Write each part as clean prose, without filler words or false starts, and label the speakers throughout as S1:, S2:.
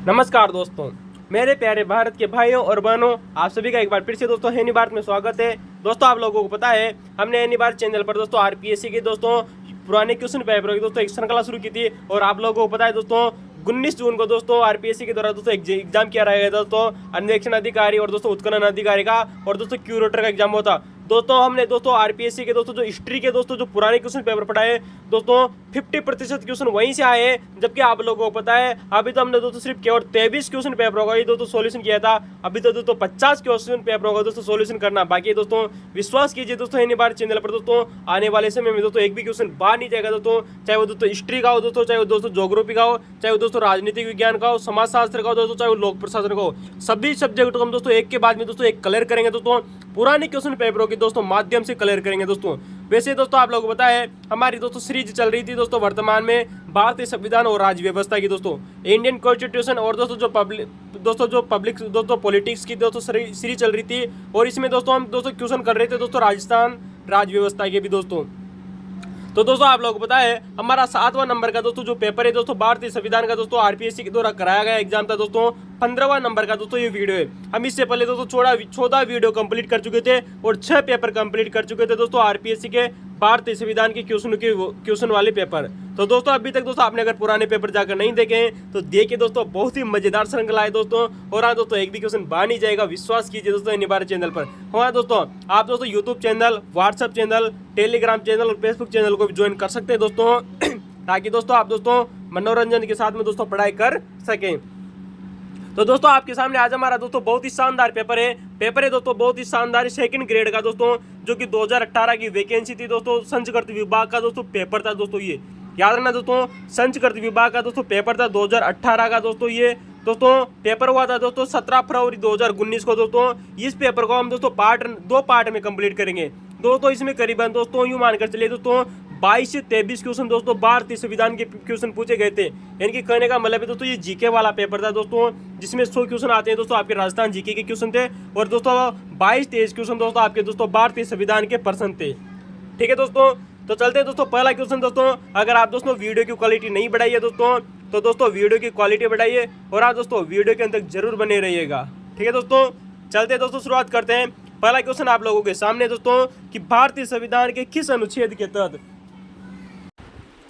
S1: नमस्कार दोस्तों, मेरे प्यारे भारत के भाइयों और बहनों, आप सभी का एक बार फिर से दोस्तों एनी भारत में स्वागत है। दोस्तों आप लोगों को पता है, हमने एनी भारत चैनल पर दोस्तों आरपीएससी के दोस्तों पुराने क्वेश्चन पेपरों की दोस्तों एक श्रृंखला शुरू की थी। और आप लोगों को पता है दोस्तों 19 जून को दोस्तों आरपीएससी के द्वारा दोस्तों एग्जाम किया रहेगा दोस्तों अन्वेषण अधिकारी और दोस्तों उत्खनन अधिकारी का, और दोस्तों क्यूरेटर का एग्जाम होता। दोस्तों हमने दोस्तों आरपीएससी के दोस्तों जो हिस्ट्री के दोस्तों जो पुराने क्वेश्चन पेपर पढ़ाए दोस्तों 50% क्वेश्चन वहीं से आए हैं। जबकि आप लोगों को पता है अभी तो हमने दोस्तों सिर्फ केवल 23 क्वेश्चन पेपरों का ही दोस्तों सॉल्यूशन किया था। अभी तो दोस्तों 50 क्वेश्चन पेपरों का दोस्तों सॉल्यूशन करना बाकी है। दोस्तों विश्वास कीजिए दोस्तों एनी बार चैनल पर दोस्तों आने वाले समय में दोस्तों एक भी क्वेश्चन बाहर नहीं जाएगा दोस्तों, चाहे वो दोस्तों हिस्ट्री का हो दोस्तों, चाहे वो दोस्तों ज्योग्राफी का हो, चाहे वो दोस्तों राजनीतिक विज्ञान का हो, समाजशास्त्र का हो दोस्तों, चाहे वो लोक प्रशासन का हो। सभी सब्जेक्ट को हम दोस्तों एक के बाद में दोस्तों एक क्लियर करेंगे दोस्तों, पुराने क्वेश्चन पेपरों के दोस्तों माध्यम से क्लियर करेंगे दोस्तों। वैसे दोस्तों आप लोगों को पता है हमारी दोस्तों सीरीज चल रही थी दोस्तों वर्तमान में भारतीय संविधान और राज्य व्यवस्था की दोस्तों, इंडियन कॉन्स्टिट्यूशन और दोस्तों जो पब्लिक दोस्तों पॉलिटिक्स की दोस्तों सीरीज चल रही थी। और इसमें दोस्तों हम दोस्तों क्वेश्चन कर रहे थे दोस्तों राजस्थान राज्य व्यवस्था के भी दोस्तों। तो दोस्तों आप लोगों को पता है हमारा 7वां नंबर का दोस्तों जो पेपर है दोस्तों भारतीय संविधान का दोस्तों आरपीएससी के द्वारा कराया गया एग्जाम था दोस्तों 15वां नंबर का दोस्तों ये वीडियो है। हम इससे पहले दोस्तों 14 वीडियो कंप्लीट कर चुके थे और 6 पेपर कंप्लीट कर चुके थे दोस्तों आरपीएससी के भारतीय संविधान के क्वेश्चन वाले पेपर। तो दोस्तों अभी तक दोस्तों आपने अगर पुराने पेपर जाकर नहीं देखे हैं तो देखिए दोस्तों, बहुत ही मजेदार श्रृंखला है दोस्तों। और हाँ दोस्तों एक भी क्वेश्चन बाहर नहीं जाएगा, विश्वास कीजिए दोस्तों निबार चैनल पर। हाँ दोस्तों आप दोस्तों YouTube channel, WhatsApp channel, Telegram channel और फेसबुक चैनल को भी ज्वाइन कर सकते हैं दोस्तों ताकि दोस्तों आप दोस्तों मनोरंजन के साथ में दोस्तों पढ़ाई कर सकें। तो दोस्तों आपके सामने आज हमारा दोस्तों बहुत ही शानदार पेपर है दोस्तों, बहुत ही शानदार सेकंड ग्रेड का दोस्तों, जो कि 2018 की वैकेंसी थी दोस्तों, संस्कृत विभाग का दोस्तों पेपर था दोस्तों। ये याद रखना दोस्तों, संस्कृत विभाग का दोस्तों पेपर था 2018 का दोस्तों। ये दोस्तों पेपर हुआ था दोस्तों 17 फरवरी 2019 को दोस्तों। इस पेपर को हम दोस्तों दो पार्ट में कंप्लीट करेंगे दोस्तों। इसमें करीबन दोस्तों यूं मानकर चलिए दोस्तों 22 से 23 क्वेश्चन दोस्तों भारतीय संविधान के क्वेश्चन पूछे गए थे। यानी कि कहने का मतलब है दोस्तों ये जीके वाला पेपर था दोस्तों, जिसमें 100 क्वेश्चन आते हैं दोस्तों आपके राजस्थान जीके के क्वेश्चन थे। और दोस्तों 22-23 क्वेश्चन दोस्तों आपके दोस्तों भारतीय संविधान के प्रश्न थे। ठीक है दोस्तों, तो चलते हैं दोस्तों पहला क्वेश्चन दोस्तों। अगर आप दोस्तों वीडियो की क्वालिटी नहीं बढ़ाई है दोस्तों तो दोस्तों वीडियो की क्वालिटी बढ़ाइए और आप दोस्तों वीडियो के अंत तक जरूर बने रहिएगा। ठीक है दोस्तों, चलते हैं दोस्तों शुरुआत करते हैं। पहला क्वेश्चन आप लोगों के सामने दोस्तों कि भारतीय संविधान के किस अनुच्छेद के तहत।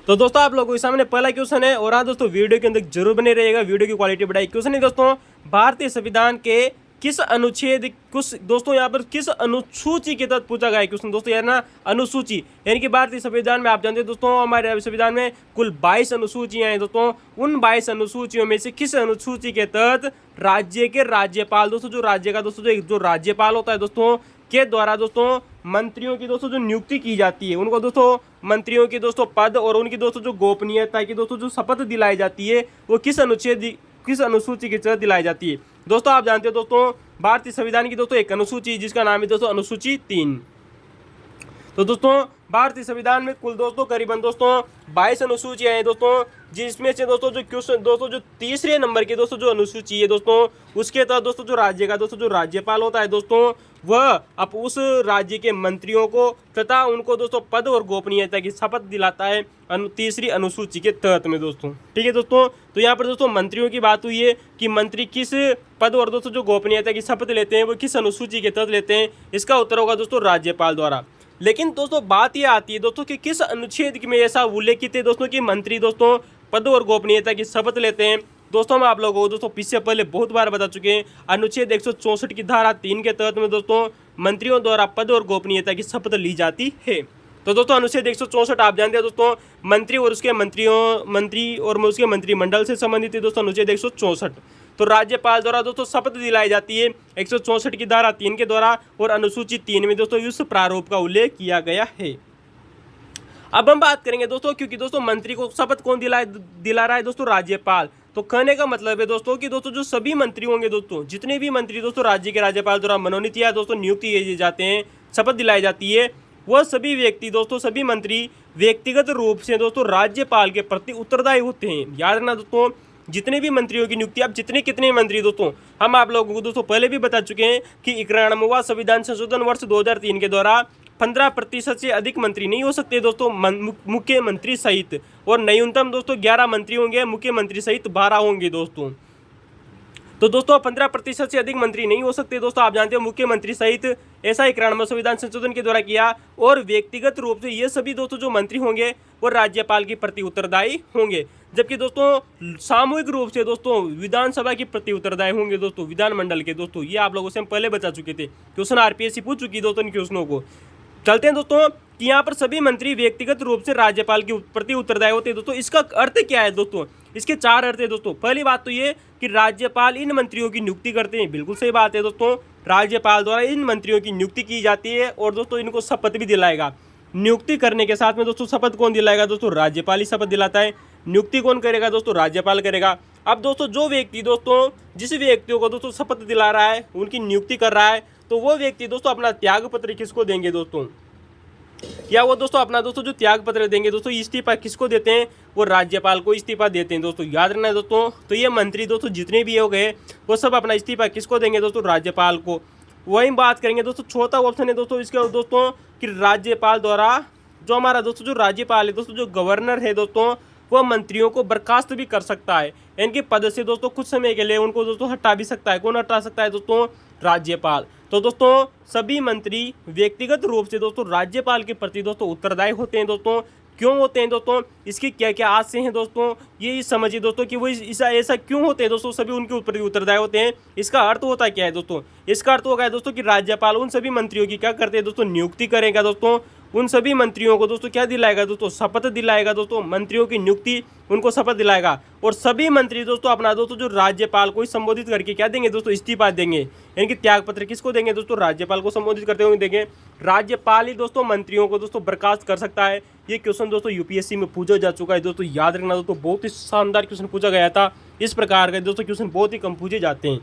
S1: तो दोस्तों आप लोगों के सामने पहला क्वेश्चन है और हाँ दोस्तों वीडियो के अंदर जरूर बने रहेगा, वीडियो की क्वालिटी बढ़ाई। क्वेश्चन है दोस्तों भारतीय संविधान के किस अनुच्छेद कुछ दोस्तों यहाँ पर किस अनुसूची के तहत पूछा गया है क्वेश्चन दोस्तों, यार ना अनुसूची। यानी कि भारतीय संविधान में आप जानते हैं दोस्तों हमारे संविधान में कुल 22 अनुसूचियां हैं दोस्तों। उन 22 अनुसूचियों में से किस अनुसूची के तहत राज्य के राज्यपाल दोस्तों, जो राज्य का दोस्तों जो राज्यपाल होता है दोस्तों के द्वारा दोस्तों मंत्रियों की दोस्तों जो नियुक्ति की जाती है, उनको दोस्तों मंत्रियों की दोस्तों पद और उनकी दोस्तों जो गोपनीयता की दोस्तों जो शपथ दिलाई जाती है वो किस अनुसूची के तहत दिलाई जाती है। दोस्तों आप जानते हो दोस्तों भारतीय संविधान की दोस्तों एक अनुसूची जिसका नाम है दोस्तों अनुसूची 3। तो दोस्तों भारतीय संविधान में कुल दोस्तों करीबन दोस्तों 22 अनुसूचियां हैं दोस्तों, जिसमें से दोस्तों जो क्वेश्चन दोस्तों जो तीसरे नंबर की दोस्तों जो अनुसूची है दोस्तों उसके तहत दोस्तों जो राज्य का दोस्तों जो राज्यपाल होता है दोस्तों वह अब उस राज्य के मंत्रियों को तथा उनको दोस्तों पद और गोपनीयता की शपथ दिलाता है तीसरी अनुसूची के तहत में दोस्तों। ठीक है दोस्तों, तो यहाँ पर दोस्तों मंत्रियों की बात हुई है कि मंत्री किस पद और दोस्तों जो गोपनीयता की शपथ लेते हैं वो किस अनुसूची के तहत लेते हैं। इसका उत्तर होगा दोस्तों राज्यपाल द्वारा। लेकिन दोस्तों बात यह आती है दोस्तों कि किस अनुच्छेद में ऐसा उल्लेखित है दोस्तों कि मंत्री दोस्तों पद और गोपनीयता की शपथ लेते हैं। दोस्तों हम आप लोगों को दोस्तों पीछे पहले बहुत बार बता चुके हैं, अनुच्छेद 164 की धारा 3 के तहत में दोस्तों मंत्रियों द्वारा पद और गोपनीयता की शपथ ली जाती है। तो दोस्तों अनुच्छेद 164 आप जानते हैं दोस्तों मंत्री और उसके मंत्री और उसके मंत्रिमंडल से संबंधित है दोस्तों अनुच्छेद 164। तो राज्यपाल द्वारा दोस्तों शपथ दिलाई जाती है 164 की धारा 3 के द्वारा और अनुसूची 3 में दोस्तों इस प्रारूप का उल्लेख किया गया है। अब हम बात करेंगे दोस्तों क्योंकि दोस्तों मंत्री को शपथ कौन दिला रहा है दोस्तों राज्यपाल। तो कहने का मतलब है दोस्तों कि दोस्तों जो सभी मंत्री होंगे दोस्तों, जितने भी मंत्री दोस्तों राज्य के राज्यपाल द्वारा मनोनीत या दोस्तों नियुक्ति किए जाते हैं, शपथ दिलाई जाती है, वह सभी व्यक्ति दोस्तों सभी मंत्री व्यक्तिगत रूप से दोस्तों राज्यपाल के प्रति उत्तरदायी होते हैं। याद रखना दोस्तों जितने भी मंत्रियों की नियुक्ति, अब कितने मंत्री दोस्तों हम आप लोगों को दोस्तों पहले भी बता चुके हैं कि 91वां संविधान संशोधन वर्ष 2003 के द्वारा 15% से अधिक मंत्री नहीं हो सकते दोस्तों मुख्यमंत्री सहित, और न्यूनतम दोस्तों 11 मंत्री होंगे, मुख्यमंत्री सहित 12 होंगे दोस्तों। तो दोस्तों 15% से अधिक मंत्री नहीं हो सकते दोस्तों। आप जानते हो मुख्यमंत्री सहित ऐसा ही 91 संविधान संशोधन के द्वारा किया। और व्यक्तिगत रूप से ये सभी दोस्तों जो मंत्री होंगे वो राज्यपाल के प्रति उत्तरदायी होंगे, जबकि दोस्तों सामूहिक रूप से दोस्तों विधानसभा के प्रति उत्तरदायी होंगे दोस्तों, विधानमंडल के दोस्तों। ये आप लोगों से हम पहले बता चुके थे, क्वेश्चन आरपीएससी पूछ चुकी दोस्तों इन क्वेश्चनों को। चलते हैं दोस्तों कि यहाँ पर सभी मंत्री व्यक्तिगत रूप से राज्यपाल के प्रति उत्तरदायी होते हैं दोस्तों। इसका अर्थ क्या है दोस्तों? इसके 4 अर्थ है दोस्तों। पहली बात तो ये कि राज्यपाल इन मंत्रियों की नियुक्ति करते हैं, बिल्कुल सही बात है दोस्तों। राज्यपाल द्वारा इन मंत्रियों की नियुक्ति की जाती है और दोस्तों इनको शपथ भी दिलाएगा। नियुक्ति करने के साथ में दोस्तों शपथ कौन दिलाएगा दोस्तों? राज्यपाल ही शपथ दिलाता है। नियुक्ति कौन करेगा दोस्तों? राज्यपाल करेगा। अब दोस्तों जो व्यक्ति दोस्तों जिस व्यक्तियों को दोस्तों शपथ दिला रहा है, उनकी नियुक्ति कर रहा है, तो वो व्यक्ति दोस्तों अपना त्याग पत्र किसको देंगे दोस्तों? या वो दोस्तों अपना दोस्तों जो त्याग पत्र देंगे दोस्तों, इस्तीफा किसको देते हैं? वो राज्यपाल को इस्तीफा देते हैं दोस्तों। याद रखना है दोस्तों। तो ये मंत्री दोस्तों जितने भी हो गए वो सब अपना इस्तीफा किसको देंगे दोस्तों? राज्यपाल को। वही बात करेंगे दोस्तों, चौथा ऑप्शन है दोस्तों इसके दोस्तों कि राज्यपाल द्वारा जो हमारा दोस्तों जो राज्यपाल है दोस्तों, जो गवर्नर है दोस्तों, वह मंत्रियों को बर्खास्त भी कर सकता है। इनके पद से दोस्तों कुछ समय के लिए उनको दोस्तों हटा भी सकता है। कौन हटा सकता है दोस्तों? राज्यपाल। तो दोस्तों सभी मंत्री व्यक्तिगत रूप से दोस्तों राज्यपाल के प्रति दोस्तों उत्तरदायी होते हैं दोस्तों। क्यों होते हैं दोस्तों? इसके क्या क्या आशय हैं दोस्तों, ये समझिए दोस्तों कि वो ऐसा क्यों होते हैं दोस्तों, सभी उनके ऊपर उत्तरदायी होते हैं। इसका अर्थ होता क्या है दोस्तों? इसका अर्थ होगा दोस्तों कि राज्यपाल उन सभी मंत्रियों की क्या करते हैं दोस्तों? नियुक्ति करेगा दोस्तों। उन सभी मंत्रियों को दोस्तों क्या दिलाएगा दोस्तों? शपथ दिलाएगा दोस्तों। मंत्रियों की नियुक्ति उनको शपथ दिलाएगा। और सभी मंत्री दोस्तों अपना दोस्तों जो राज्यपाल को संबोधित करके क्या देंगे दोस्तों? इस्तीफा देंगे। इनके त्याग पत्र किसको देंगे दोस्तों? राज्यपाल को संबोधित करते हुए देंगे। राज्यपाल ही दोस्तों मंत्रियों को दोस्तों बर्खास्त कर सकता है। ये क्वेश्चन दोस्तों यूपीएससी में पूछा जा चुका है दोस्तों। याद रखना दोस्तों, बहुत ही शानदार क्वेश्चन पूछा गया था। इस प्रकार के दोस्तों क्वेश्चन बहुत ही कम पूछे जाते हैं।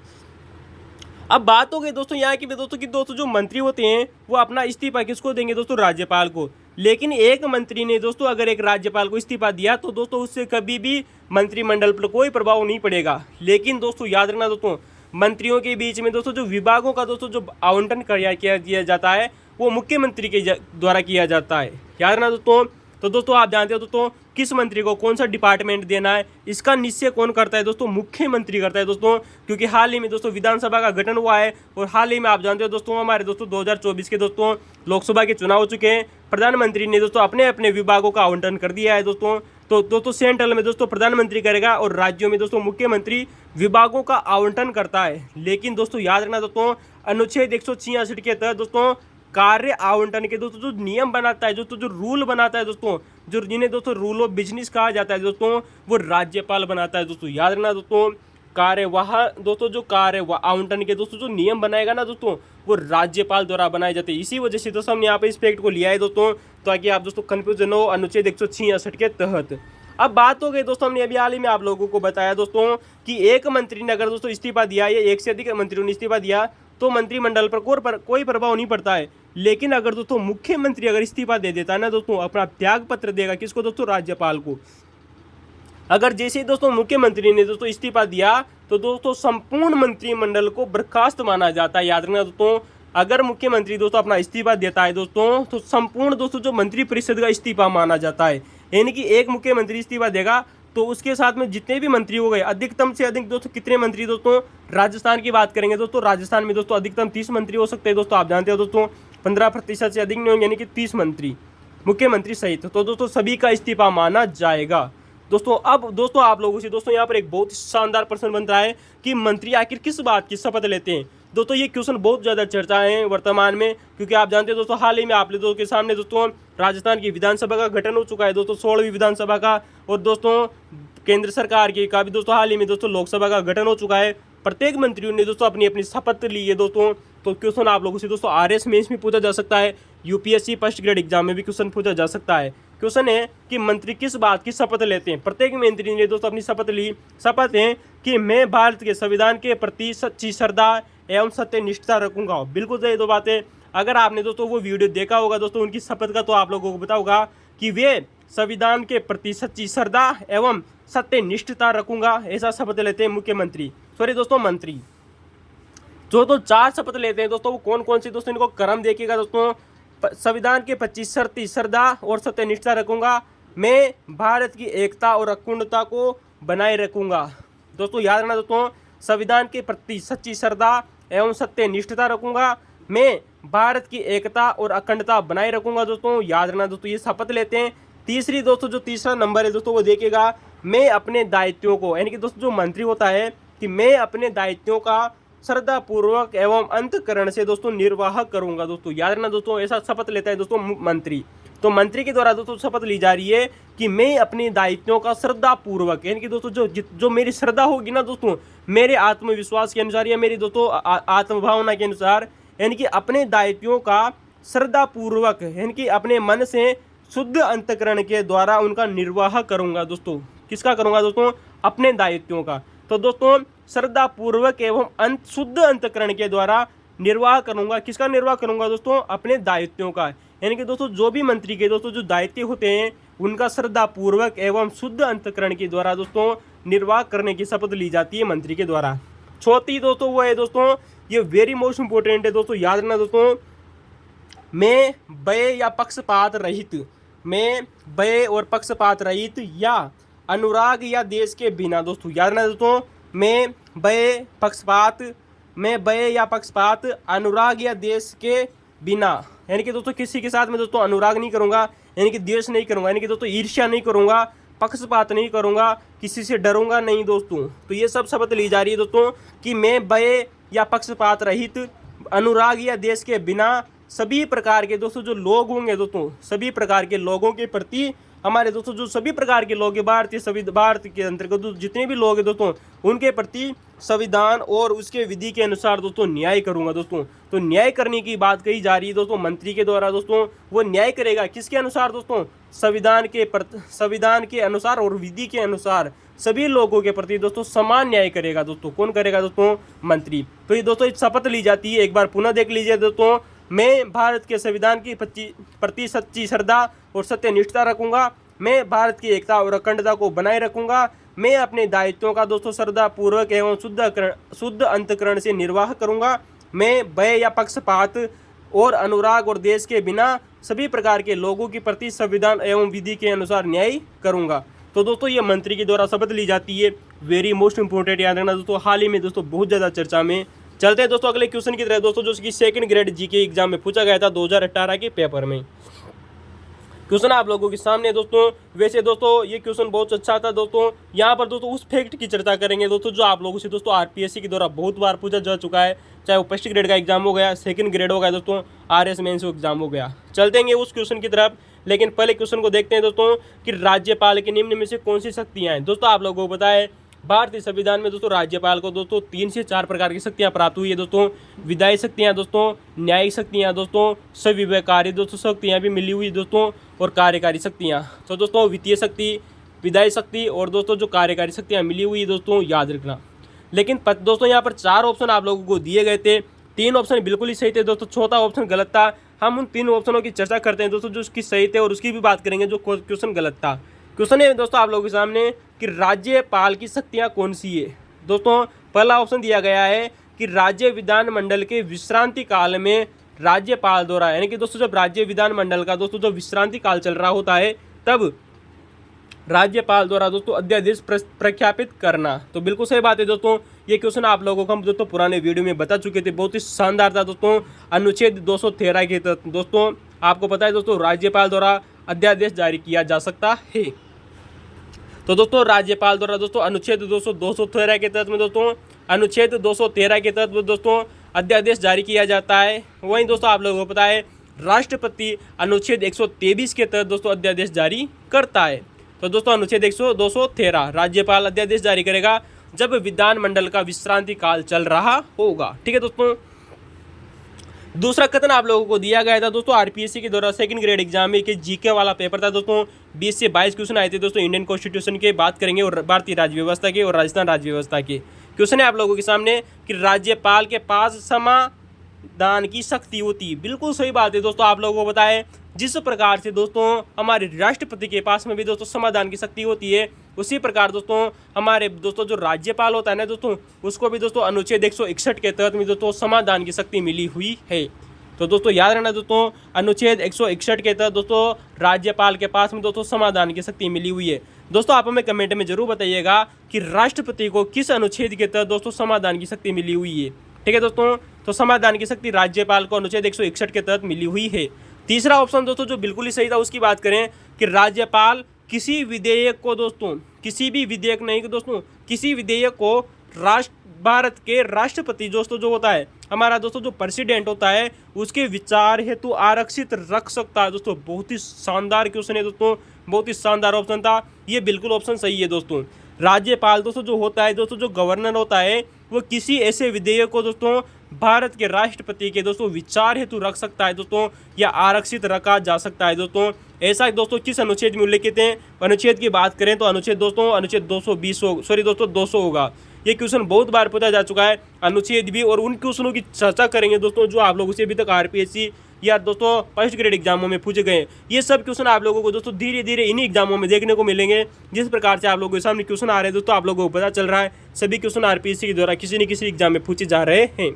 S1: अब बात हो गई दोस्तों यहाँ की दोस्तों जो मंत्री होते हैं वो अपना इस्तीफा किसको देंगे दोस्तों? राज्यपाल को। लेकिन एक मंत्री ने दोस्तों अगर एक राज्यपाल को इस्तीफा दिया तो दोस्तों उससे कभी भी मंत्रिमंडल पर कोई प्रभाव नहीं पड़ेगा। लेकिन दोस्तों याद रखना दोस्तों, मंत्रियों के बीच में दोस्तों जो विभागों का दोस्तों जो आवंटन किया जाता है वो मुख्यमंत्री के द्वारा किया जाता है। याद रखना दोस्तों। तो दोस्तों आप जानते हो दोस्तों किस मंत्री को कौन सा डिपार्टमेंट देना है, इसका निश्चय कौन करता है दोस्तों? मुख्यमंत्री करता है दोस्तों। क्योंकि हाल ही में दोस्तों विधानसभा का गठन हुआ है और हाल ही में आप जानते हो दोस्तों हमारे दोस्तों 2024 के दोस्तों लोकसभा के चुनाव हो चुके हैं। प्रधानमंत्री ने दोस्तों अपने अपने विभागों का आवंटन कर दिया है दोस्तों। तो दोस्तों सेंट्रल में दोस्तों प्रधानमंत्री करेगा और राज्यों में दोस्तों मुख्यमंत्री विभागों का आवंटन करता है। लेकिन दोस्तों याद रखना दोस्तों, अनुच्छेद 166 के तहत दोस्तों कार्य आवंटन के दोस्तों जो नियम बनाता है दोस्तों, जो रूल बनाता है दोस्तों, जो जिन्हें दोस्तों रूल ऑफ बिजनेस कहा जाता है दोस्तों, वो राज्यपाल बनाता है दोस्तों। याद रखना दोस्तों, कार्य आवंटन के दोस्तों जो नियम बनाएगा ना दोस्तों, वो राज्यपाल द्वारा बनाए जाते हैं। इसी वजह से दोस्तों हमने यहाँ पे इस फैक्ट को लिया है दोस्तों, ताकि आप दोस्तों कंफ्यूजन हो अनुच्छेद 166 के तहत। अब बात हो गई दोस्तों, हमने अभी हाल ही में आप लोगों को बताया दोस्तों कि एक मंत्री ने अगर दोस्तों इस्तीफा दिया या एक से अधिक मंत्रियों ने इस्तीफा दिया तो मंत्रिमंडल पर कोई प्रभाव नहीं पड़ता है। लेकिन अगर दोस्तों मुख्यमंत्री अगर इस्तीफा दे देता है ना दोस्तों, अपना त्याग पत्र देगा किसको दोस्तों? राज्यपाल को। अगर जैसे ही दोस्तों मुख्यमंत्री ने दोस्तों इस्तीफा दिया तो दोस्तों संपूर्ण मंत्रिमंडल को बर्खास्त माना जाता है। याद रखना दोस्तों, अगर मुख्यमंत्री दोस्तों अपना इस्तीफा देता है दोस्तों तो संपूर्ण दोस्तों जो मंत्रिपरिषद का इस्तीफा माना जाता है। यानी कि एक मुख्यमंत्री इस्तीफा देगा तो उसके साथ में जितने भी मंत्री हो गए, अधिकतम से अधिक दोस्तों कितने मंत्री दोस्तों? राजस्थान की बात करेंगे दोस्तों, राजस्थान में दोस्तों अधिकतम 30 मंत्री हो सकते हैं दोस्तों। आप जानते हो दोस्तों 15% से अधिक नहीं होंगे, यानी कि 30 मंत्री मुख्यमंत्री सहित। तो दोस्तों सभी का इस्तीफा माना जाएगा दोस्तों। अब दोस्तों आप लोगों से दोस्तों यहाँ पर एक बहुत शानदार प्रश्न बनता है कि मंत्री आखिर किस बात की शपथ लेते हैं दोस्तों? ये क्वेश्चन बहुत ज़्यादा चर्चा है वर्तमान में, क्योंकि आप जानते हैं दोस्तों हाल ही में आप लोगों के सामने दोस्तों राजस्थान की विधानसभा का गठन हो चुका है दोस्तों, 16वीं विधानसभा का। और दोस्तों केंद्र सरकार की का भी दोस्तों हाल ही में दोस्तों लोकसभा का गठन हो चुका है। प्रत्येक मंत्रियों ने दोस्तों अपनी अपनी शपथ ली है दोस्तों। तो क्वेश्चन आप लोगों से दोस्तों RS मेंस में पूछा जा सकता है, यूपीएससी फर्स्ट ग्रेड एग्जाम में भी क्वेश्चन पूछा जा सकता है। क्वेश्चन है कि मंत्री किस बात की शपथ लेते हैं? प्रत्येक मंत्री ने दोस्तों अपनी शपथ ली। शपथ है कि मैं भारत के संविधान के प्रति सच्ची श्रद्धा एवं सत्यनिष्ठता रखूंगा। बिल्कुल सही दो बातें। अगर आपने दोस्तों वो वीडियो देखा होगा दोस्तों उनकी शपथ का, तो आप लोगों को बताऊंगा कि वे संविधान के प्रति सच्ची श्रद्धा एवं सत्यनिष्ठता रखूंगा, ऐसा शपथ लेते हैं मुख्यमंत्री, सॉरी दोस्तों मंत्री। जो 4 शपथ लेते हैं दोस्तों वो कौन कौन सी दोस्तों, इनको क्रम देखिएगा दोस्तों। संविधान के 25 शर्ती श्रद्धा और सत्यनिष्ठता रखूंगा, मैं भारत की एकता और अखंडता को बनाए रखूंगा। दोस्तों याद रखना दोस्तों, संविधान के प्रति सच्ची श्रद्धा एवं सत्यनिष्ठता रखूंगा। मैं भारत की एकता और अखंडता बनाए रखूंगा। दोस्तों याद रखना दोस्तों, ये शपथ लेते हैं। तीसरी दोस्तों, जो तीसरा नंबर है दोस्तों, वो देखिएगा, मैं अपने दायित्वों को, यानी कि दोस्तों जो मंत्री होता है, कि मैं अपने दायित्वों का श्रद्धा पूर्वक एवं अंतःकरण से दोस्तों निर्वाह करूंगा। दोस्तों याद रखना दोस्तों, ऐसा शपथ लेता है दोस्तों मंत्री। तो मंत्री के द्वारा दोस्तों शपथ ली जा रही है कि मैं अपने दायित्वों का श्रद्धा पूर्वक, यानी कि दोस्तों जो मेरी श्रद्धा होगी ना दोस्तों, मेरे आत्मविश्वास के अनुसार या मेरी दोस्तों आत्मभावना के अनुसार, यानी कि अपने दायित्वों का श्रद्धा पूर्वक, यानी कि अपने मन से शुद्ध अंतःकरण के द्वारा उनका निर्वाह करूंगा। दोस्तों किसका करूंगा दोस्तों? अपने दायित्वों का। तो दोस्तों श्रद्धा पूर्वक एवं शुद्ध अंतःकरण के द्वारा निर्वाह करूंगा। किसका निर्वाह करूंगा दोस्तों? अपने दायित्वों का। यानी कि दोस्तों जो भी मंत्री के दोस्तों जो दायित्व होते हैं, उनका श्रद्धा पूर्वक एवं शुद्ध अंतःकरण के द्वारा दोस्तों निर्वाह करने की शपथ ली जाती है मंत्री के द्वारा। चौथी दोस्तों वो है दोस्तों, ये वेरी मोस्ट इंपोर्टेंट है दोस्तों, याद रखना दोस्तों, मैं व्यय या पक्षपात रहित, मैं व्यय और पक्षपात रहित या अनुराग या देश के बिना। दोस्तों याद रखना दोस्तों, मैं व्यय या पक्षपात, अनुराग या देश के बिना, यानी कि दोस्तों किसी के साथ में दोस्तों अनुराग नहीं करूंगा, यानी कि द्वेष नहीं करूंगा, यानी कि दोस्तों ईर्ष्या नहीं करूंगा, पक्षपात नहीं करूंगा, किसी से डरूंगा नहीं। दोस्तों तो ये सब शपथ ली जा रही है दोस्तों कि मैं व्यय या पक्षपात रहित, अनुराग या देश के बिना सभी प्रकार के दोस्तों जो लोग होंगे दोस्तों, सभी प्रकार के लोगों के प्रति, हमारे दोस्तों जो सभी प्रकार के लोग हैं, भारत के अंतर्गत जितने भी लोग हैं दोस्तों, उनके प्रति संविधान और उसके विधि के अनुसार दोस्तों न्याय करूंगा। दोस्तों तो न्याय करने की बात कही जा रही है दोस्तों मंत्री के द्वारा। दोस्तों वो न्याय करेगा किसके अनुसार दोस्तों? संविधान के अनुसार और विधि के अनुसार सभी लोगों के प्रति दोस्तों समान न्याय करेगा। दोस्तों कौन करेगा दोस्तों? मंत्री। तो ये दोस्तों शपथ ली जाती है, एक बार पुनः देख लीजिए दोस्तों, मैं भारत के संविधान की प्रति सच्ची श्रद्धा और सत्यनिष्ठता रखूंगा। मैं भारत की एकता और अखंडता को बनाए रखूंगा। मैं अपने दायित्वों का दोस्तों श्रद्धा पूर्वक एवं शुद्ध अंतःकरण से निर्वाह करूंगा। मैं व्यय या पक्षपात और अनुराग और देश के बिना सभी प्रकार के लोगों के प्रति संविधान एवं विधि के अनुसार न्याय करूंगा। तो दोस्तों ये मंत्री के द्वारा शपथ ली जाती है, वेरी मोस्ट इंपोर्टेंट, याद रखना दोस्तों, हाल ही में दोस्तों बहुत ज़्यादा चर्चा में। चलते हैं दोस्तों अगले क्वेश्चन की तरह दोस्तों, जो कि सेकंड ग्रेड जीके एग्जाम में पूछा गया था 2018 के पेपर में। क्वेश्चन आप लोगों के सामने दोस्तों। वैसे दोस्तों ये क्वेश्चन बहुत अच्छा था दोस्तों। यहाँ पर दोस्तों उस फैक्ट की चर्चा करेंगे दोस्तों जो आप लोगों से दोस्तों आरपीएससी के द्वारा बहुत बार पूछा जा चुका है, चाहे वो फर्स्ट ग्रेड का एग्जाम हो गया, सेकंड ग्रेड हो गया दोस्तों, आरएस मेंस एग्जाम हो गया। चलते हैं उस क्वेश्चन की तरफ, लेकिन पहले क्वेश्चन को देखते हैं दोस्तों कि राज्यपाल के निम्न में से कौन सी शक्तियाँ हैं। दोस्तों आप लोगों को पता है भारतीय संविधान में दोस्तों राज्यपाल को दोस्तों 3 से 4 प्रकार की शक्तियां प्राप्त हुई है दोस्तों। विधायी शक्तियां दोस्तों, न्यायिक शक्तियां दोस्तों, संविवेककारी दोस्तों शक्तियां भी मिली हुई दोस्तों, और कार्यकारी शक्तियां। तो दोस्तों वित्तीय शक्ति, विधायी शक्ति और दोस्तों जो कार्यकारी शक्तियां मिली हुई दोस्तों, याद रखना। लेकिन दोस्तों यहाँ पर 4 ऑप्शन आप लोगों को दिए गए थे, 3 ऑप्शन बिल्कुल ही सही थे दोस्तों, चौथा ऑप्शन गलत था। हम उन 3 ऑप्शनों की चर्चा करते हैं दोस्तों जो उसकी सही थे, और उसकी भी बात करेंगे जो क्वेश्चन गलत था। क्वेश्चन है दोस्तों आप लोगों के सामने कि राज्यपाल की शक्तियां कौन सी है। दोस्तों पहला ऑप्शन दिया गया है कि राज्य विधानमंडल के विश्रांति काल में राज्यपाल द्वारा, यानी कि दोस्तों जब राज्य विधानमंडल का दोस्तों जब विश्रांति काल चल रहा होता है तब राज्यपाल द्वारा दोस्तों अध्यादेश प्रख्यापित करना। तो बिल्कुल सही बात है दोस्तों। ये क्वेश्चन आप लोगों को हम दोस्तों पुराने वीडियो में बता चुके थे, बहुत ही शानदार था दोस्तों। अनुच्छेद 213 के तहत दोस्तों आपको पता है दोस्तों राज्यपाल द्वारा अध्यादेश जारी किया जा सकता है। तो दोस्तों राज्यपाल द्वारा दोस्तों अनुच्छेद 213 के तहत में दोस्तों, अनुच्छेद 213 के तहत दोस्तों अध्यादेश जारी किया जाता है। वहीं दोस्तों आप लोगों को पता है राष्ट्रपति अनुच्छेद 123 के तहत दोस्तों अध्यादेश जारी करता है। तो दोस्तों अनुच्छेद 213 राज्यपाल अध्यादेश जारी करेगा जब विधानमंडल का विश्रांति काल चल रहा होगा। ठीक है दोस्तों। दूसरा कथन आप लोगों को दिया गया था दोस्तों आरपीएससी के द्वारा सेकंड ग्रेड एग्जाम में, कि जीके वाला पेपर था दोस्तों, 20 से 22 क्वेश्चन आए थे दोस्तों। इंडियन कॉन्स्टिट्यूशन के बात करेंगे और भारतीय राज्य व्यवस्था के और राजस्थान राज्य व्यवस्था के क्वेश्चन है आप लोगों के सामने कि राज्यपाल के पास समाधान की शक्ति होती। बिल्कुल सही बात है दोस्तों। आप लोगों को बताएं जिस प्रकार से दोस्तों हमारे राष्ट्रपति के पास में भी दोस्तों समाधान की शक्ति होती है, उसी प्रकार दोस्तों हमारे दोस्तों जो राज्यपाल होता है ना दोस्तों, उसको भी दोस्तों अनुच्छेद 161 के तहत में दोस्तों समाधान की शक्ति मिली हुई है। तो दोस्तों याद रखना दोस्तों अनुच्छेद 161 के तहत दोस्तों राज्यपाल के पास में दोस्तों समाधान की शक्ति मिली हुई है। दोस्तों आप हमें कमेंट में जरूर बताइएगा कि राष्ट्रपति को किस अनुच्छेद के तहत दोस्तों समाधान की शक्ति मिली हुई है। ठीक है दोस्तों, तो समाधान की शक्ति राज्यपाल को अनुच्छेद 161 के तहत मिली हुई है। तीसरा ऑप्शन दोस्तों जो बिल्कुल ही सही था उसकी बात करें कि राज्यपाल किसी विधेयक को दोस्तों, किसी भी विधेयक नहीं कि दोस्तों, किसी विधेयक को भारत के राष्ट्रपति दोस्तों जो होता है हमारा दोस्तों जो प्रेसिडेंट होता है उसके विचार हेतु आरक्षित रख सकता है। दोस्तों बहुत ही शानदार क्वेश्चन है दोस्तों, बहुत ही शानदार ऑप्शन था, ये बिल्कुल ऑप्शन सही है दोस्तों। राज्यपाल दोस्तों जो होता है दोस्तों, जो गवर्नर होता है, वो किसी ऐसे विधेयक को दोस्तों भारत के राष्ट्रपति के दोस्तों विचार हेतु रख सकता है दोस्तों, या आरक्षित रखा जा सकता है दोस्तों। ऐसा दोस्तों किस अनुच्छेद में उल्लेखित है? अनुच्छेद की बात करें तो अनुच्छेद दोस्तों अनुच्छेद 220 दोस्तों 200 होगा। ये क्वेश्चन बहुत बार पूछा जा चुका है, अनुच्छेद भी, और उन क्वेश्चनों की चर्चा करेंगे दोस्तों जो आप लोगों से अभी तक आरपीएससी या दोस्तों फर्स्ट ग्रेड एग्जामों में पूछे गए। ये सब क्वेश्चन आप लोगों को दोस्तों धीरे धीरे इन्हीं एग्जामों में देखने को मिलेंगे। जिस प्रकार से आप लोगों के सामने क्वेश्चन आ रहे हैं दोस्तों, आप लोगों को पता चल रहा है सभी क्वेश्चन आरपीएससी के द्वारा किसी न किसी एग्जाम में पूछे जा रहे हैं।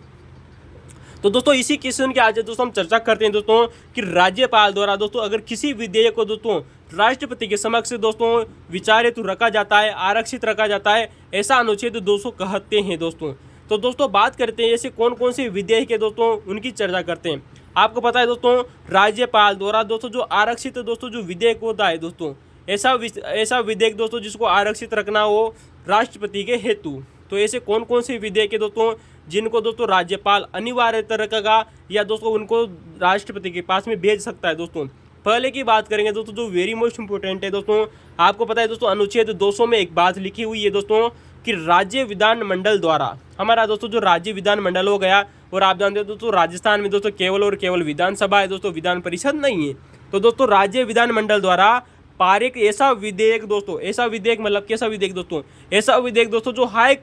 S1: तो दोस्तों इसी क्वेश्चन के आज दोस्तों हम चर्चा करते हैं दोस्तों कि राज्यपाल द्वारा दोस्तों अगर किसी विधेयक को दोस्तों राष्ट्रपति के समक्ष दोस्तों विचार हेतु रखा जाता है, आरक्षित रखा जाता है, ऐसा अनुच्छेद 200 कहते हैं दोस्तों। तो दोस्तों बात करते हैं ऐसे कौन कौन से विधेयक है दोस्तों, उनकी चर्चा करते हैं। आपको पता है दोस्तों राज्यपाल द्वारा दोस्तों जो आरक्षित दोस्तों जो विधेयक होता है दोस्तों, ऐसा विधेयक दोस्तों जिसको आरक्षित रखना हो राष्ट्रपति के हेतु, तो ऐसे कौन कौन से विधेयक है दोस्तों जिनको दोस्तों राज्यपाल अनिवार्यता रखेगा या दोस्तों उनको राष्ट्रपति के पास में भेज सकता है दोस्तों। पहले की बात करेंगे दोस्तों जो वेरी मोस्ट इंपोर्टेंट है दोस्तों, आपको पता है दोस्तों अनुच्छेद 200 में एक बात लिखी हुई है दोस्तों कि राज्य विधान मंडल द्वारा, हमारा दोस्तों जो राज्य विधान मंडल हो गया, और आप जानते हो दोस्तों राजस्थान में दोस्तों केवल और केवल विधानसभा है दोस्तों, विधान परिषद नहीं है। तो दोस्तों राज्य विधान मंडल द्वारा पारित ऐसा विधेयक दोस्तों, ऐसा विधेयक मतलब कैसा विधेयक दोस्तों, ऐसा विधेयक दोस्तों जो हाई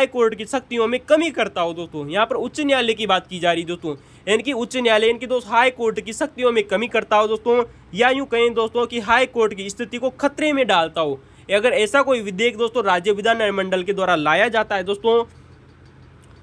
S1: कोर्ट की शक्तियों में कमी करता हो दोस्तों। यहाँ पर उच्च न्यायालय की बात की जा रही दोस्तों, इनकी उच्च न्यायालय इनकी दोस्तों हाई कोर्ट की शक्तियों में कमी करता हो दोस्तों, या यूं कहें दोस्तों कि हाई कोर्ट की स्थिति को खतरे में डालता हो। अगर ऐसा कोई विधेयक दोस्तों राज्य विधान मंडल के द्वारा लाया जाता है दोस्तों,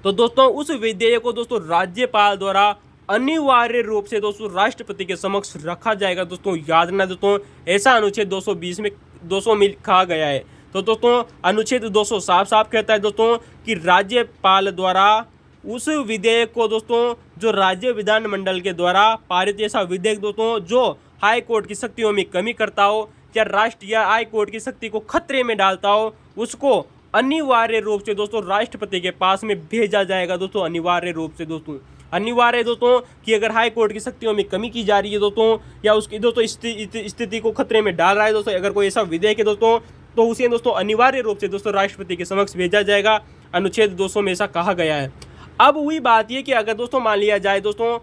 S1: तो दोस्तों उस विधेयक को दोस्तों राज्यपाल द्वारा अनिवार्य रूप से दोस्तों राष्ट्रपति के समक्ष रखा जाएगा दोस्तों। याद रखना दोस्तों, ऐसा अनुच्छेद 200 में कहा गया है। तो दोस्तों अनुच्छेद 200 साफ साफ कहता है दोस्तों कि राज्यपाल द्वारा उस विधेयक को दोस्तों जो राज्य विधान मंडल के द्वारा पारित ऐसा विधेयक दोस्तों जो हाई कोर्ट की शक्तियों में कमी करता हो या हाई कोर्ट की शक्ति को खतरे में डालता हो, उसको अनिवार्य रूप से दोस्तों राष्ट्रपति के पास में भेजा जाएगा दोस्तों। अनिवार्य रूप से दोस्तों, अनिवार्य दोस्तों कि अगर हाई कोर्ट की शक्तियों में कमी की जा रही है दोस्तों, या उसकी दोस्तों स्थिति को खतरे में डाल रहा है दोस्तों, अगर कोई ऐसा विधेयक है दोस्तों, तो उसे दोस्तों अनिवार्य रूप से दोस्तों राष्ट्रपति के समक्ष भेजा जाएगा। अनुच्छेद 200 में ऐसा कहा गया है। अब वही बात ये कि अगर दोस्तों मान लिया जाए दोस्तों,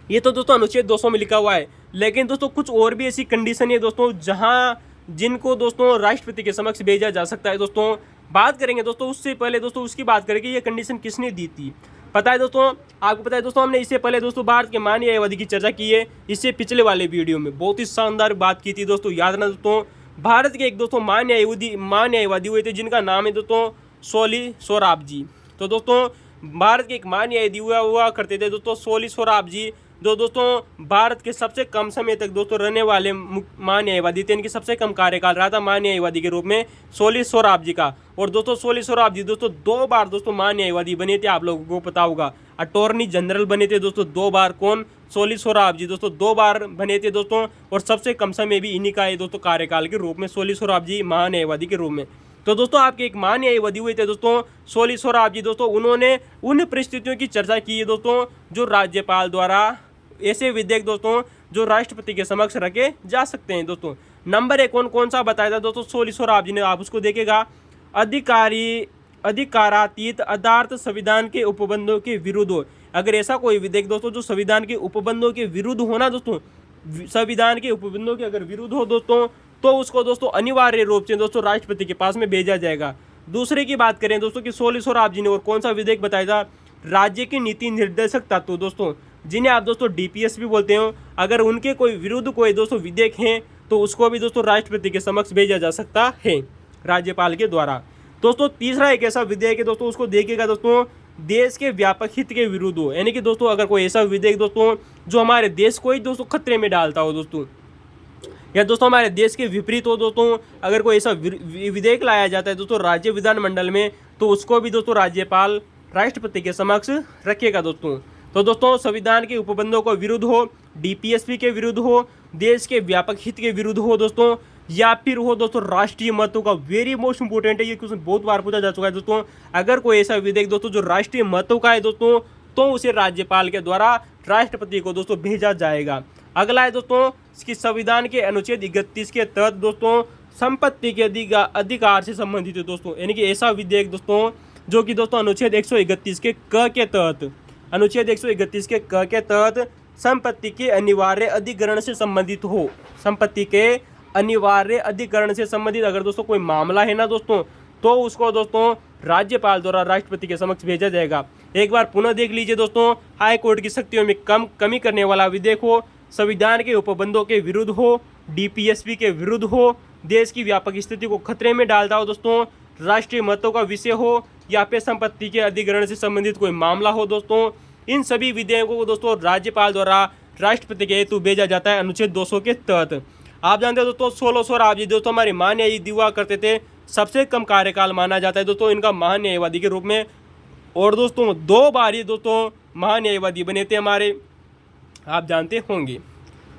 S1: ये तो दोस्तों अनुच्छेद 200 में लिखा हुआ है, लेकिन दोस्तों कुछ और भी ऐसी कंडीशन है दोस्तों जिनको दोस्तों राष्ट्रपति के समक्ष भेजा जा सकता है दोस्तों। बात करेंगे दोस्तों, उससे पहले दोस्तों उसकी बात करेंगे ये कंडीशन किसने दी थी। पता है दोस्तों, आपको पता है दोस्तों, हमने इससे पहले दोस्तों भारत के मान न्यायवादी की चर्चा की है। इससे पिछले वाले वीडियो में बहुत ही शानदार बात की थी दोस्तों। याद रखना दोस्तों, भारत के एक दोस्तों मान न्यायवादी हुए थे जिनका नाम है दोस्तों सोली सोराबजी। तो दोस्तों भारत के एक मान न्यायवादी हुआ करते थे दोस्तों सोली सोराबजी, जो दोस्तों भारत के सबसे कम समय तक दोस्तों रहने वाले मान न्यायवादी थे। इनकी सबसे कम कार्यकाल रहा था मान न्यायवादी के रूप में सोली सोराबजी का। और दोस्तों सोली सोराबजी दोस्तों 2 बार दोस्तों मान न्यायवादी बने थे, आप लोगों को पता होगा। अटॉर्नी जनरल बने थे दोस्तों 2 बार, कौन? सोली सोराबजी दोस्तों 2 बार बने थे दोस्तों, और सबसे कम समय भी इन्हीं का है दोस्तों कार्यकाल के रूप में, सोली सोराबजी महान न्यायवादी के रूप में। तो दोस्तों आपके एक महान न्यायवादी हुए थे दोस्तों सोली सोराबजी दोस्तों, उन्होंने उन परिस्थितियों की चर्चा की है दोस्तों जो राज्यपाल द्वारा ऐसे विधेयक दोस्तों जो राष्ट्रपति के समक्ष रखे जा सकते हैं दोस्तों। नंबर 1 कौन सा बताया था दोस्तों सोली सोराबजी ने, आप उसको देखेगा, अधिकारातीत अदार्थ संविधान के उपबंधों के विरुद्ध हो। अगर ऐसा कोई विधेयक दोस्तों जो संविधान के उपबंधों के विरुद्ध होना दोस्तों, संविधान के उपबंधों के अगर विरुद्ध हो दोस्तों, तो उसको दोस्तों अनिवार्य रूप से दोस्तों राष्ट्रपति के पास में भेजा जाएगा। दूसरे की बात करें दोस्तों कि सोली सोराबजी ने और कौन सा विधेयक बताया था, राज्य के नीति निर्देशक तत्व दोस्तों, जिन्हें आप दोस्तों डीपीएस भी बोलते हो, अगर उनके कोई विरुद्ध कोई दोस्तों विधेयक हैं तो उसको भी दोस्तों राष्ट्रपति के समक्ष भेजा जा सकता है राज्यपाल के द्वारा। दोस्तों तीसरा एक ऐसा विधेयक है दोस्तों, उसको देखिएगा दोस्तों, देश के व्यापक हित के विरुद्ध हो। यानी कि दोस्तों अगर कोई ऐसा विधेयक दोस्तों जो हमारे देश को ही दोस्तों खतरे में डालता हो दोस्तों, या दोस्तों हमारे देश के विपरीत हो दोस्तों, अगर कोई ऐसा विधेयक लाया जाता है दोस्तों राज्य विधानमंडल में, तो उसको भी दोस्तों राज्यपाल राष्ट्रपति के समक्ष रखेगा दोस्तों। तो दोस्तों संविधान के उपबंधों को विरुद्ध हो, डीपीएसपी के विरुद्ध हो, देश के व्यापक हित के विरुद्ध हो दोस्तों, या फिर हो दोस्तों राष्ट्रीय महत्व का, वेरी मोस्ट इंपोर्टेंट है, ये क्वेश्चन बहुत बार पूछा जा चुका है दोस्तों। अगर कोई ऐसा विधेयक दोस्तों जो राष्ट्रीय महत्व का है दोस्तों, तो उसे राज्यपाल के द्वारा राष्ट्रपति को दोस्तों भेजा जाएगा। अगला है दोस्तों इसकी संविधान के अनुच्छेद 31 के तहत दोस्तों संपत्ति के अधिकार से संबंधित है दोस्तों, यानी कि ऐसा विधेयक दोस्तों जो कि दोस्तों अनुच्छेद 131 के क के तहत, अनुच्छेद 131 के क के तहत संपत्ति के अनिवार्य अधिग्रहण से संबंधित हो, संपत्ति के अनिवार्य अधिग्रहण से संबंधित अगर दोस्तों कोई मामला है ना दोस्तों, तो उसको दोस्तों राज्यपाल द्वारा राष्ट्रपति के समक्ष भेजा जाएगा। एक बार पुनः देख लीजिए दोस्तों, हाई कोर्ट की शक्तियों में कमी करने वाला विधेयक हो, संविधान के उपबंधों के विरुद्ध हो, डीपीएसपी के विरुद्ध हो, देश की व्यापक स्थिति को खतरे में डालता हो दोस्तों, राष्ट्रीय महत्व का विषय हो, या फिर संपत्ति के अधिग्रहण से संबंधित कोई मामला हो दोस्तों, इन सभी विधेयकों को दोस्तों राज्यपाल द्वारा राष्ट्रपति के हेतु भेजा जाता है अनुच्छेद 200 के तहत। आप जानते हो दोस्तों 1600 जी दोस्तों हमारे महान्यायवादी हुआ करते थे, सबसे कम कार्यकाल माना जाता है दोस्तों इनका महान्यायवादी के रूप में, और दोस्तों 2 बार ये दोस्तों महान्यायवादी बने थे हमारे, आप जानते होंगे।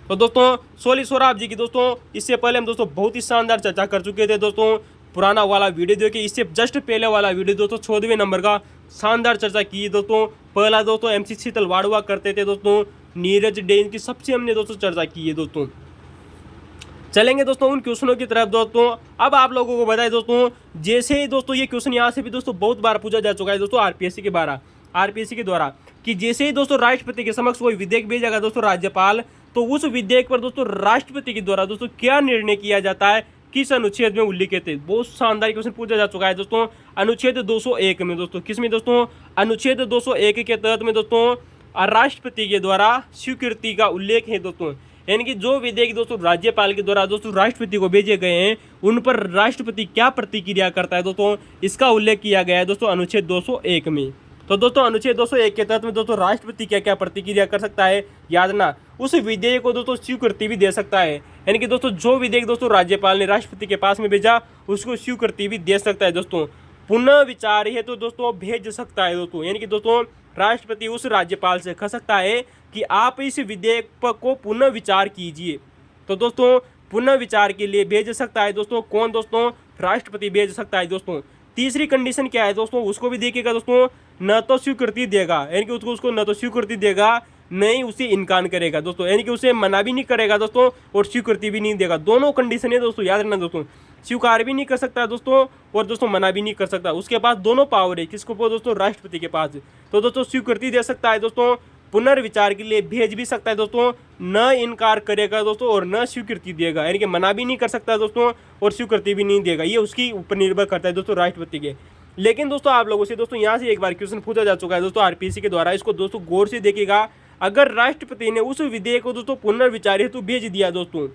S1: तो दोस्तों 1600 जी की दोस्तों इससे पहले हम दोस्तों बहुत ही शानदार चर्चा कर चुके थे दोस्तों, पुराना वाला वीडियो देखिए, इससे जस्ट पहले वाला वीडियो दोस्तों 14वें नंबर का शानदार चर्चा की दोस्तों। पहला दोस्तों MC शीतलवाड़ हुआ करते थे दोस्तों, नीरज डे की सबसे हमने दोस्तों चर्चा की है दोस्तों। चलेंगे दोस्तों उन क्वेश्चनों की तरफ दोस्तों। अब आप लोगों को बताएं दोस्तों, जैसे ही दोस्तों ये क्वेश्चन यहाँ से भी दोस्तों बहुत बार पूछा जा चुका है दोस्तों आरपीएससी के द्वारा, कि जैसे ही दोस्तों राष्ट्रपति के समक्ष कोई विधेयक भेजेगा दोस्तों राज्यपाल, तो उस विधेयक पर दोस्तों राष्ट्रपति के द्वारा दोस्तों क्या निर्णय किया जाता है, किस अनुच्छेद में उल्लिखित है। बहुत शानदार क्वेश्चन पूछा जा चुका है दोस्तों अनुच्छेद 201 में दोस्तों। किसमें दोस्तों? अनुच्छेद 201 के तहत में दोस्तों राष्ट्रपति के द्वारा स्वीकृति का उल्लेख है दोस्तों, यानी कि जो विधेयक दोस्तों राज्यपाल के द्वारा दोस्तों राष्ट्रपति को भेजे गए हैं, उन पर राष्ट्रपति क्या प्रतिक्रिया करता है दोस्तों, इसका उल्लेख किया गया है दोस्तों अनुच्छेद 201 में। तो दोस्तों अनुच्छेद 201 के तहत में दोस्तों राष्ट्रपति क्या क्या प्रतिक्रिया कर सकता है, याद ना, उस विधेयक को दोस्तों स्वीकृति भी दे सकता है, यानी कि दोस्तों जो विधेयक दोस्तों राज्यपाल ने राष्ट्रपति के पास में भेजा उसको स्वीकृति भी दे सकता है दोस्तों। पुनः विचार है तो दोस्तों भेज सकता है दोस्तों, यानी कि दोस्तों राष्ट्रपति उस राज्यपाल से कह सकता है कि आप इस विधेयक को पुनः विचार कीजिए। तो दोस्तों पुनः विचार के लिए भेज सकता है दोस्तों, कौन दोस्तों? राष्ट्रपति भेज सकता है दोस्तों। तीसरी कंडीशन क्या है दोस्तों, उसको भी देखिएगा दोस्तों, न तो स्वीकृति देगा, यानी कि उसको न तो स्वीकृति देगा, नहीं उसे इनकार करेगा दोस्तों, यानी कि उसे मना भी नहीं करेगा दोस्तों और स्वीकृति भी नहीं देगा। दोनों कंडीशन है दोस्तों, याद रखना दोस्तों, स्वीकार भी नहीं कर सकता दोस्तों और दोस्तों मना भी नहीं कर सकता। उसके पास दोनों पावर है, किसको पास दोस्तों? राष्ट्रपति के पास। तो दोस्तों स्वीकृति दे सकता है दोस्तों, पुनर्विचार के लिए भेज भी सकता है दोस्तों, न इनकार करेगा दोस्तों और न स्वीकृति देगा, यानी कि मना भी नहीं कर सकता दोस्तों और स्वीकृति भी नहीं देगा। ये उसकी ऊपर निर्भर करता है दोस्तों राष्ट्रपति के। लेकिन दोस्तों आप लोगों से दोस्तों यहाँ से एक बार क्वेश्चन पूछा जा चुका है दोस्तों आरपीएससी के द्वारा, इसको दोस्तों गौर से देखिएगा। अगर राष्ट्रपति ने उस विधेयक को दोस्तों पुनर्विचार हेतु भेज दिया दोस्तों,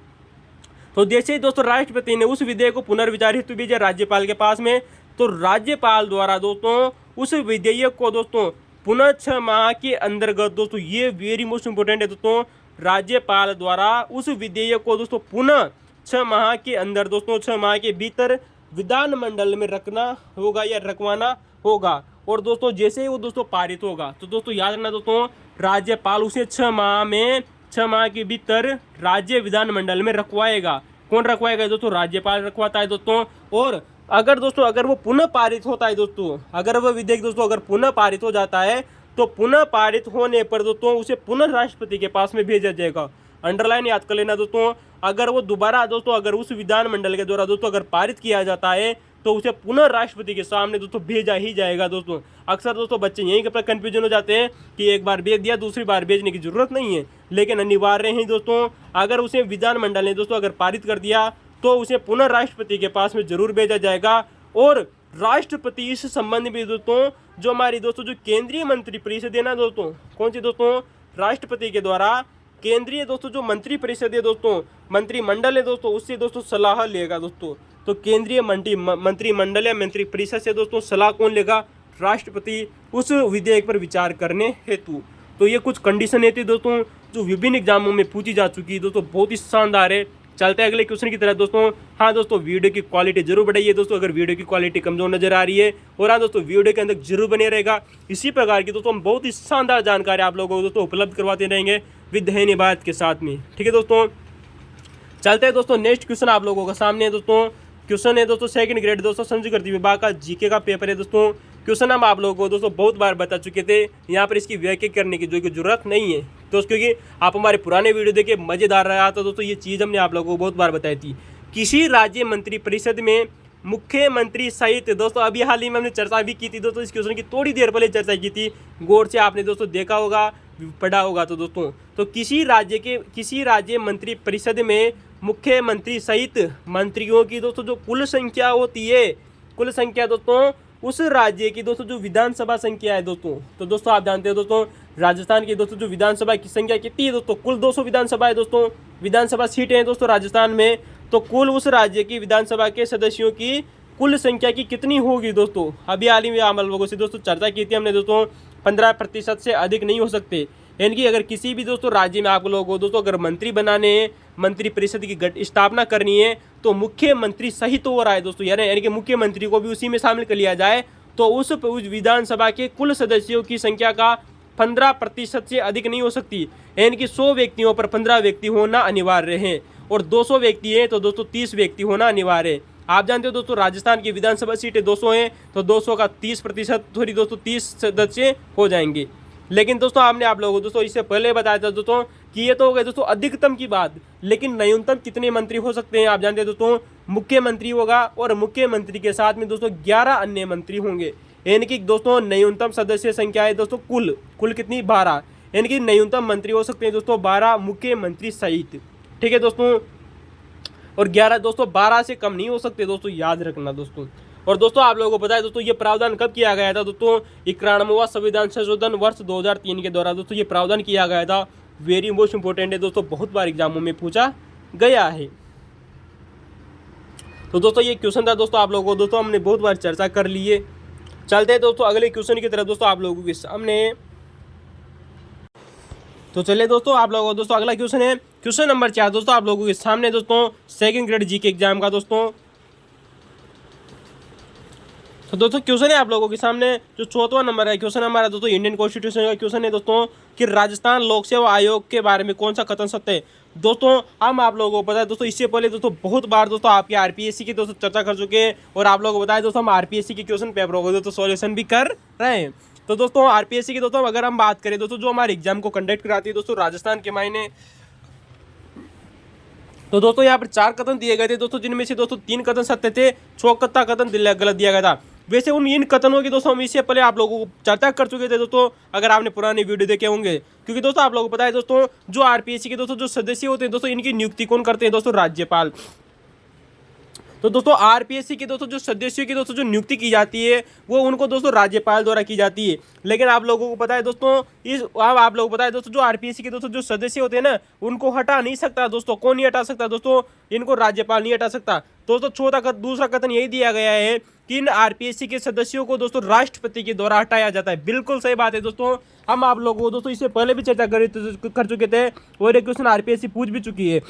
S1: तो जैसे ही दोस्तों राष्ट्रपति ने उस विधेयक को पुनर्विचार हेतु भेजा राज्यपाल के पास में, तो राज्यपाल द्वारा दोस्तों उस विधेयक को दोस्तों पुनः 6 माह के अंतर्गत दोस्तों, ये वेरी मोस्ट इंपोर्टेंट है दोस्तों, राज्यपाल द्वारा उस विधेयक को दोस्तों पुनः 6 माह के अंदर दोस्तों 6 माह के भीतर विधानमंडल में रखना होगा या रखवाना होगा। और दोस्तों जैसे ही वो दोस्तों पारित होगा, तो दोस्तों याद रखना दोस्तों राज्यपाल उसे 6 माह के भीतर राज्य विधानमंडल में रखवाएगा। कौन रखवाएगा दोस्तों? राज्यपाल रखवाता है दोस्तों। और अगर वो पुनः पारित होता है दोस्तों, अगर वह विधेयक दोस्तों अगर पुनः पारित हो जाता है, तो पुनः पारित होने पर दोस्तों उसे पुनः राष्ट्रपति के पास में भेजा जाएगा। अंडरलाइन याद कर लेना दोस्तों, अगर वो दोबारा दोस्तों अगर उस विधानमंडल के द्वारा दोस्तों अगर पारित किया जाता है, तो उसे पुनः राष्ट्रपति के सामने दोस्तों भेजा ही जाएगा दोस्तों। अक्सर दोस्तों बच्चे यहीं पर कंफ्यूजन हो जाते हैं कि एक बार भेज दिया, दूसरी बार भेजने की जरूरत नहीं है, लेकिन अनिवार्य है दोस्तों, अगर उसे विधानमंडल ने दोस्तों अगर पारित कर दिया, तो उसे पुनः राष्ट्रपति के पास में जरूर भेजा जाएगा। और राष्ट्रपति इस संबंध में दोस्तों जो हमारी दोस्तों जो केंद्रीय मंत्री परिषद है ना दोस्तों, कौन सी दोस्तों? राष्ट्रपति के द्वारा केंद्रीय दोस्तों जो मंत्री परिषद है दोस्तों, मंत्रिमंडल है दोस्तों, उससे दोस्तों सलाह लेगा दोस्तों। तो केंद्रीय मंत्रिमंडल या मंत्री परिषद से दोस्तों सलाह कौन लेगा? राष्ट्रपति, उस विधेयक पर विचार करने हेतु। तो ये कुछ कंडीशन है दोस्तों जो विभिन्न एग्जामों में पूछी जा चुकी है दोस्तों, बहुत ही शानदार है। चलते हैं अगले क्वेश्चन की तरफ दोस्तों। हाँ दोस्तों, वीडियो की क्वालिटी जरूर बढ़ाइए दोस्तों अगर वीडियो की क्वालिटी कमजोर नजर आ रही है। और हाँ दोस्तों, वीडियो के अंदर जरूर बने रहेगा। इसी प्रकार की दोस्तों हम बहुत ही शानदार जानकारी आप लोगों को दोस्तों उपलब्ध करवाते रहेंगे विद हैनी भारत के साथ में। ठीक है दोस्तों, चलते हैं दोस्तों नेक्स्ट क्वेश्चन आप लोगों का सामने है दोस्तों। क्वेश्चन है दोस्तों सेकंड ग्रेड दोस्तों संस्कृत विभाग का जीके का पेपर है दोस्तों। क्वेश्चन हम आप लोगों को दोस्तों बहुत बार बता चुके थे, यहाँ पर इसकी व्याख्या करने की जो जरूरत नहीं है दोस्तों, क्योंकि आप हमारे पुराने वीडियो देखे मजेदार रहा था दोस्तों। ये चीज़ हमने आप लोगों को बहुत बार बताई थी। किसी राज्य मंत्री परिषद में मुख्यमंत्री सहित दोस्तों, अभी हाल ही में हमने चर्चा भी की थी दोस्तों, इस क्वेश्चन की थोड़ी देर पहले चर्चा की थी, गौर से आपने दोस्तों देखा होगा, पढ़ा होगा। तो दोस्तों तो किसी राज्य मंत्री परिषद में मुख्यमंत्री सहित मंत्रियों की दोस्तों जो कुल संख्या होती है, कुल संख्या दोस्तों उस राज्य की दोस्तों जो विधानसभा संख्या है दोस्तों। तो दोस्तों आप जानते हो दोस्तों राजस्थान की दोस्तों जो विधानसभा की संख्या कितनी है दोस्तों, कुल 200 विधानसभा है दोस्तों, विधानसभा सीटें हैं दोस्तों राजस्थान में। तो कुल उस राज्य की विधानसभा के सदस्यों की कुल संख्या की कितनी होगी दोस्तों। अभी हाल ही में आप लोगों से दोस्तों चर्चा की थी हमने दोस्तों, 15% से अधिक नहीं हो सकते। यानी कि अगर किसी भी दोस्तों राज्य में आप लोगों को दोस्तों अगर मंत्री बनाने हैं, मंत्री परिषद की स्थापना करनी है, तो मुख्यमंत्री सहित हो रहा है दोस्तों, यानी कि मुख्यमंत्री को भी उसी में शामिल कर लिया जाए, तो उस विधानसभा के कुल सदस्यों की संख्या का 15% से अधिक नहीं हो सकती। यानी कि 100 व्यक्तियों पर 15 व्यक्ति होना अनिवार्य है, और 200 व्यक्ति हैं तो दोस्तों 30 व्यक्ति होना अनिवार्य है। आप जानते हो दोस्तों राजस्थान की विधानसभा सीटें 200 हैं, तो 200 का 30% थोड़ी दोस्तों 30 सदस्य हो जाएंगे। लेकिन दोस्तों हमने आप लोगों को दोस्तों इससे पहले बताया था दोस्तों कि ये तो हो गए दोस्तों अधिकतम की बात, लेकिन न्यूनतम कितने मंत्री हो सकते हैं। आप जानते हैं दोस्तों मुख्यमंत्री होगा, और मुख्यमंत्री के साथ में दोस्तों 11 अन्य मंत्री होंगे। यानी कि दोस्तों न्यूनतम सदस्य संख्या है दोस्तों कुल कितनी, 12। यानी कि न्यूनतम मंत्री हो सकते हैं दोस्तों 12 मुख्यमंत्री सहित। ठीक है दोस्तों, और 11 दोस्तों 12 से कम नहीं हो सकते दोस्तों, याद रखना दोस्तों। और दोस्तों आप लोगों को पता है दोस्तों ये प्रावधान कब किया गया था दोस्तों, 91वां संविधान संशोधन वर्ष 2003 के द्वारा दोस्तों ये प्रावधान किया गया था। वेरी मोस्ट इंपोर्टेंट है दोस्तों, बहुत बार एग्जामों में पूछा गया है। तो दोस्तों ये क्वेश्चन था दोस्तों, आप लोगों को दोस्तों हमने बहुत बार चर्चा कर ली है। चलते हैं दोस्तों अगले क्वेश्चन की तरफ दोस्तों आप लोगों के सामने। तो चलिए दोस्तों आप लोगों को दोस्तों अगला क्वेश्चन है क्वेश्चन नंबर 4 दोस्तों आप लोगों के सामने दोस्तों सेकंड ग्रेड जीके एग्जाम का दोस्तों। तो दोस्तों क्वेश्चन है आप लोगों के सामने जो 4वां नंबर है क्वेश्चन हमारा दोस्तों इंडियन कॉन्स्टिट्यूशन का क्वेश्चन है दोस्तों कि राजस्थान लोक सेवा आयोग के बारे में कौन सा कथन सत्य है। दोस्तों हम आप लोगों को पता है दोस्तों इससे पहले दोस्तों बहुत बार दोस्तों आपके आरपीएससी की दोस्तों चर्चा कर चुके हैं, और आप लोगों को बताया दोस्तों हम आरपीएससी के क्वेश्चन पेपरों को दोस्तों सॉल्यूशन भी कर रहे हैं। तो दोस्तों आरपीएससी की दोस्तों अगर हम बात करें दोस्तों जो हमारे एग्जाम को कंडक्ट कराती है दोस्तों राजस्थान के मायने, तो दोस्तों यहाँ पर 4 कथन दिए गए थे दोस्तों, जिनमें से दोस्तों 3 कथन सत्य थे, 6 कथन गलत दिया गया था। वैसे इन कथनों की दोस्तों हम इससे पहले आप लोगों को चर्चा कर चुके थे दोस्तों, अगर आपने पुराने वीडियो देखे होंगे, क्योंकि दोस्तों आप लोगों को पता है दोस्तों जो आरपीएससी के दोस्तों जो सदस्य होते हैं दोस्तों इनकी नियुक्ति कौन करते हैं दोस्तों, राज्यपाल। तो दोस्तों आरपीएससी के दोस्तों जो सदस्यों की दोस्तों जो नियुक्ति की जाती है वो उनको दोस्तों राज्यपाल द्वारा की जाती है। लेकिन आप लोगों को पता है दोस्तों आप लोगों को पता है दोस्तों जो आरपीएससी के दोस्तों जो सदस्य होते हैं ना उनको हटा नहीं सकता दोस्तों, कौन नहीं हटा सकता दोस्तों, इनको राज्यपाल नहीं हटा सकता। दोस्तों दूसरा कथन यही दिया गया है कि इन आरपीएससी के सदस्यों को दोस्तों राष्ट्रपति के द्वारा हटाया जाता है। बिल्कुल सही बात है दोस्तों, हम आप लोगों को दोस्तों इससे पहले भी चर्चा कर चुके थे, और एक क्वेश्चन आरपीएससी पूछ भी चुकी है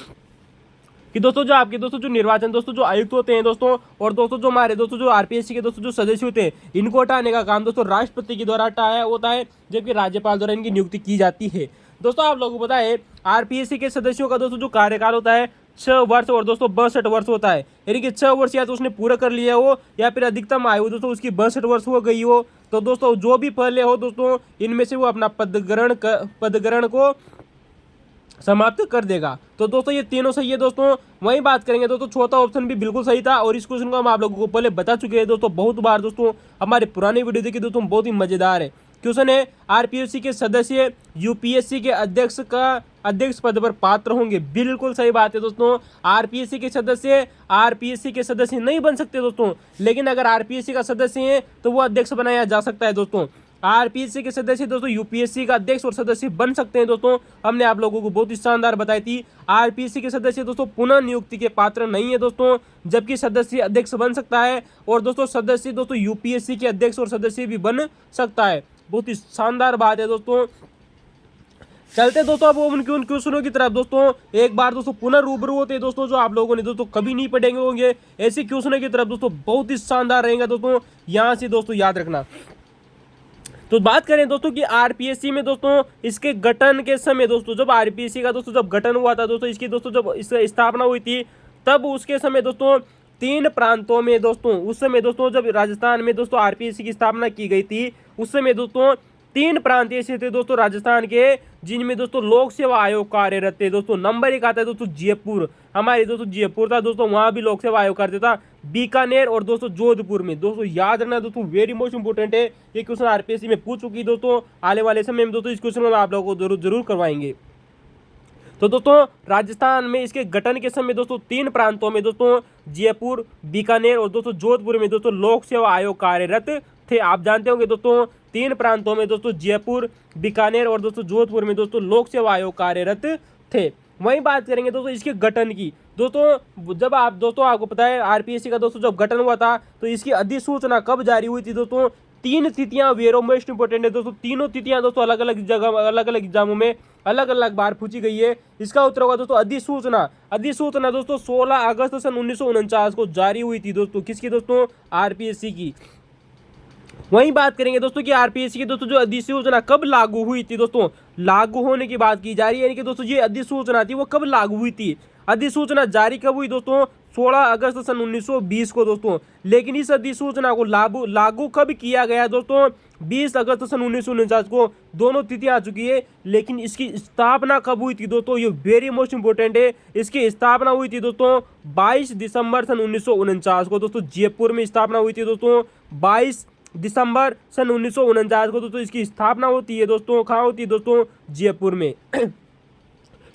S1: कि दोस्तों जो आपके दोस्तों जो निर्वाचन दोस्तों जो आयुक्त होते हैं दोस्तों, और दोस्तों जो हमारे दोस्तों जो आरपीएससी के दोस्तों जो सदस्य होते हैं इनको हटाने का काम दोस्तों राष्ट्रपति के द्वारा हटाया होता है, जबकि राज्यपाल द्वारा इनकी नियुक्ति की जाती है। दोस्तों आप लोगों को पता है आरपीएससी के सदस्यों का दोस्तों जो कार्यकाल होता है 6 वर्ष और दोस्तों 62 वर्ष होता है। यानी कि 6 वर्ष या तो उसने पूरा कर लिया हो या फिर अधिकतम आयु दोस्तों उसकी 62 वर्ष हो गई हो, तो दोस्तों जो भी पहले हो दोस्तों इनमें से वो अपना पदग्रहण को समाप्त कर देगा। तो दोस्तों ये तीनों सही है दोस्तों। वही बात करेंगे दोस्तों चौथा ऑप्शन भी बिल्कुल सही था, और इस क्वेश्चन को हम आप लोगों को पहले बता चुके हैं दोस्तों बहुत बार दोस्तों, हमारे पुराने वीडियो देखिए दोस्तों, बहुत ही मजेदार है। क्वेश्चन है आरपीएससी के सदस्य यूपीएससी के अध्यक्ष पद पर पात्र होंगे। बिल्कुल सही बात है दोस्तों, आरपीएससी के सदस्य नहीं बन सकते दोस्तों, लेकिन अगर आरपीएससी का सदस्य है तो वो अध्यक्ष बनाया जा सकता है दोस्तों। आरपीएससी के सदस्य दोस्तों यूपीएससी का अध्यक्ष और सदस्य बन सकते हैं दोस्तों, हमने आप लोगों को बहुत ही शानदार बताई थी। आरपीएससी के सदस्य दोस्तों पुनः नियुक्ति के पात्र नहीं है दोस्तों, जबकि सदस्य अध्यक्ष बन सकता है, और दोस्तों सदस्य दोस्तों यूपीएससी के अध्यक्ष और सदस्य भी बन सकता है। बहुत ही शानदार बात है दोस्तों। चलते दोस्तों अब उन क्वेश्चनों की तरफ दोस्तों। एक बार दोस्तों पुनः रूबरू होते हैं दोस्तों, जो आप लोगों ने दोस्तों कभी नहीं पढ़ेंगे होंगे ऐसे क्वेश्चनों की तरफ दोस्तों। बहुत ही शानदार रहेगा दोस्तों, यहाँ से दोस्तों याद रखना। तो बात करें दोस्तों कि आरपीएससी में दोस्तों इसके गठन के समय दोस्तों, जब आरपीएससी का दोस्तों जब गठन हुआ था दोस्तों, इसकी दोस्तों जब इसकी स्थापना हुई थी, तब उसके समय दोस्तों 3 प्रांतों में दोस्तों, उस समय दोस्तों जब राजस्थान में दोस्तों आरपीएससी की स्थापना की गई थी, उस समय दोस्तों 3 प्रांत ऐसे थे दोस्तों राजस्थान के, जिनमें दोस्तों लोक सेवा आयोग कार्यरत थे दोस्तों। नंबर 1 आता है दोस्तों जयपुर, हमारे दोस्तों जयपुर था दोस्तों, वहां भी लोक सेवा आयोग करता था। बीकानेर और दोस्तों जोधपुर में दोस्तों, याद रखना दोस्तों, वेरी मोस्ट इंपोर्टेंट है ये क्वेश्चन, आरपीएससी में पूछ चुकी दोस्तों। आने वाले समय में दोस्तों इस क्वेश्चन में आप लोगों को जरूर करवाएंगे। तो दोस्तों राजस्थान में इसके गठन के समय दोस्तों 3 प्रांतों में दोस्तों जयपुर, बीकानेर और दोस्तों जोधपुर में दोस्तों लोक सेवा आयोग कार्यरत थे। आप जानते होंगे दोस्तों 3 प्रांतों में दोस्तों जयपुर, बीकानेर और दोस्तों जोधपुर में दोस्तों लोक सेवा आयोग कार्यरत थे। वहीं बात करेंगे दोस्तों इसके गठन की दोस्तों। जब आप दोस्तों आपको पता है आरपीएससी का दोस्तों जब गठन हुआ था, तो इसकी अधिसूचना कब जारी हुई थी दोस्तों? 3 तिथियां वेरो मोस्ट इंपोर्टेंट है दोस्तों। तीनों तिथियां दोस्तों अलग अलग जगह, अलग अलग एग्जामों में अलग अलग बार पूछी गई है। इसका उत्तर होगा दोस्तों अधिसूचना दोस्तों 16 अगस्त सन 1949 को जारी हुई थी दोस्तों। किसकी दोस्तों? आरपीएससी की। वहीं बात करेंगे दोस्तों कि आरपीएससी की दोस्तों जो अधिसूचना कब लागू हुई थी दोस्तों, लागू होने की बात की जा रही है, यानी कि दोस्तों ये अधिसूचना थी वो कब लागू हुई थी? अधिसूचना जारी कब हुई दोस्तों? 16 अगस्त सन 1920 को दोस्तों। लेकिन इस अधिसूचना को लागू कब किया गया दोस्तों? 20 अगस्त सन 1949 को। दोनों तिथियां आ चुकी है, लेकिन इसकी स्थापना कब हुई थी दोस्तों? ये वेरी मोस्ट इंपोर्टेंट है। इसकी स्थापना हुई थी दोस्तों 22 दिसंबर सन 1949 को दोस्तों। जयपुर में स्थापना हुई थी दोस्तों 22 दिसंबर सन 1949 को दोस्तों इसकी स्थापना होती है दोस्तों। कहाँ होती है दोस्तों? जयपुर में।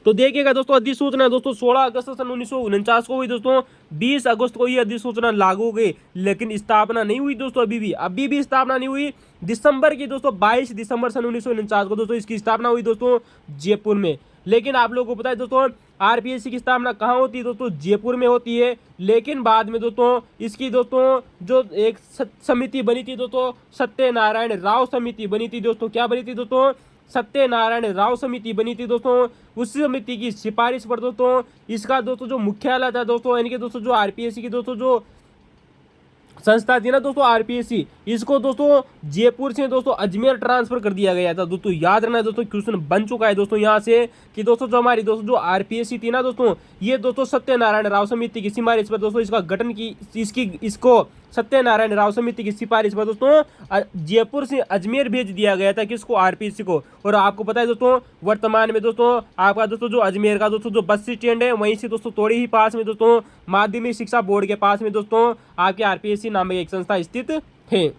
S1: तो देखिएगा दोस्तों अधिसूचना दोस्तों 16 अगस्त सन 1949 को हुई दोस्तों। 20 अगस्त को ये अधिसूचना लागू हो गई, लेकिन स्थापना नहीं हुई दोस्तों। अभी भी स्थापना नहीं हुई। दिसंबर की दोस्तों 22 दिसंबर सन 1949 को दोस्तों इसकी स्थापना हुई दोस्तों जयपुर में। लेकिन आप लोगों को पता है दोस्तों आरपीएससी की स्थापना कहाँ होती है दोस्तों? जयपुर में होती है। लेकिन बाद में दोस्तों इसकी दोस्तों जो एक समिति बनी थी दोस्तों, सत्यनारायण राव समिति बनी थी दोस्तों। क्या बनी थी दोस्तों? सत्यनारायण राव समिति बनी थी दोस्तों। उस समिति की सिफारिश पर दोस्तों इसका दोस्तों जो मुख्यालय था दोस्तों, यानी कि दोस्तों जो आरपीएससी की दोस्तों जो संस्था थी ना दोस्तों आरपीएससी, इसको दोस्तों जयपुर से दोस्तों अजमेर ट्रांसफर कर दिया गया था दोस्तों। याद रखना दोस्तों क्वेश्चन बन चुका है दोस्तों यहाँ से कि दोस्तों जो हमारी दोस्तों जो आरपीएससी थी ना दोस्तों, ये दोस्तों सत्यनारायण राव समिति की सिफारिश पर दोस्तों इसका गठन की इसको सत्यनारायण राव समिति की सिफारिश पर दोस्तों जयपुर से अजमेर भेज दिया गया था। किसको? आरपीएससी को। और आपको पता है दोस्तों वर्तमान में दोस्तों आपका दोस्तों जो अजमेर का दोस्तों जो बस स्टैंड है, वहीं से दोस्तों थोड़ी ही पास में दोस्तों माध्यमिक शिक्षा बोर्ड के पास में दोस्तों आपके आरपीएससी नामक एक संस्था स्थित है।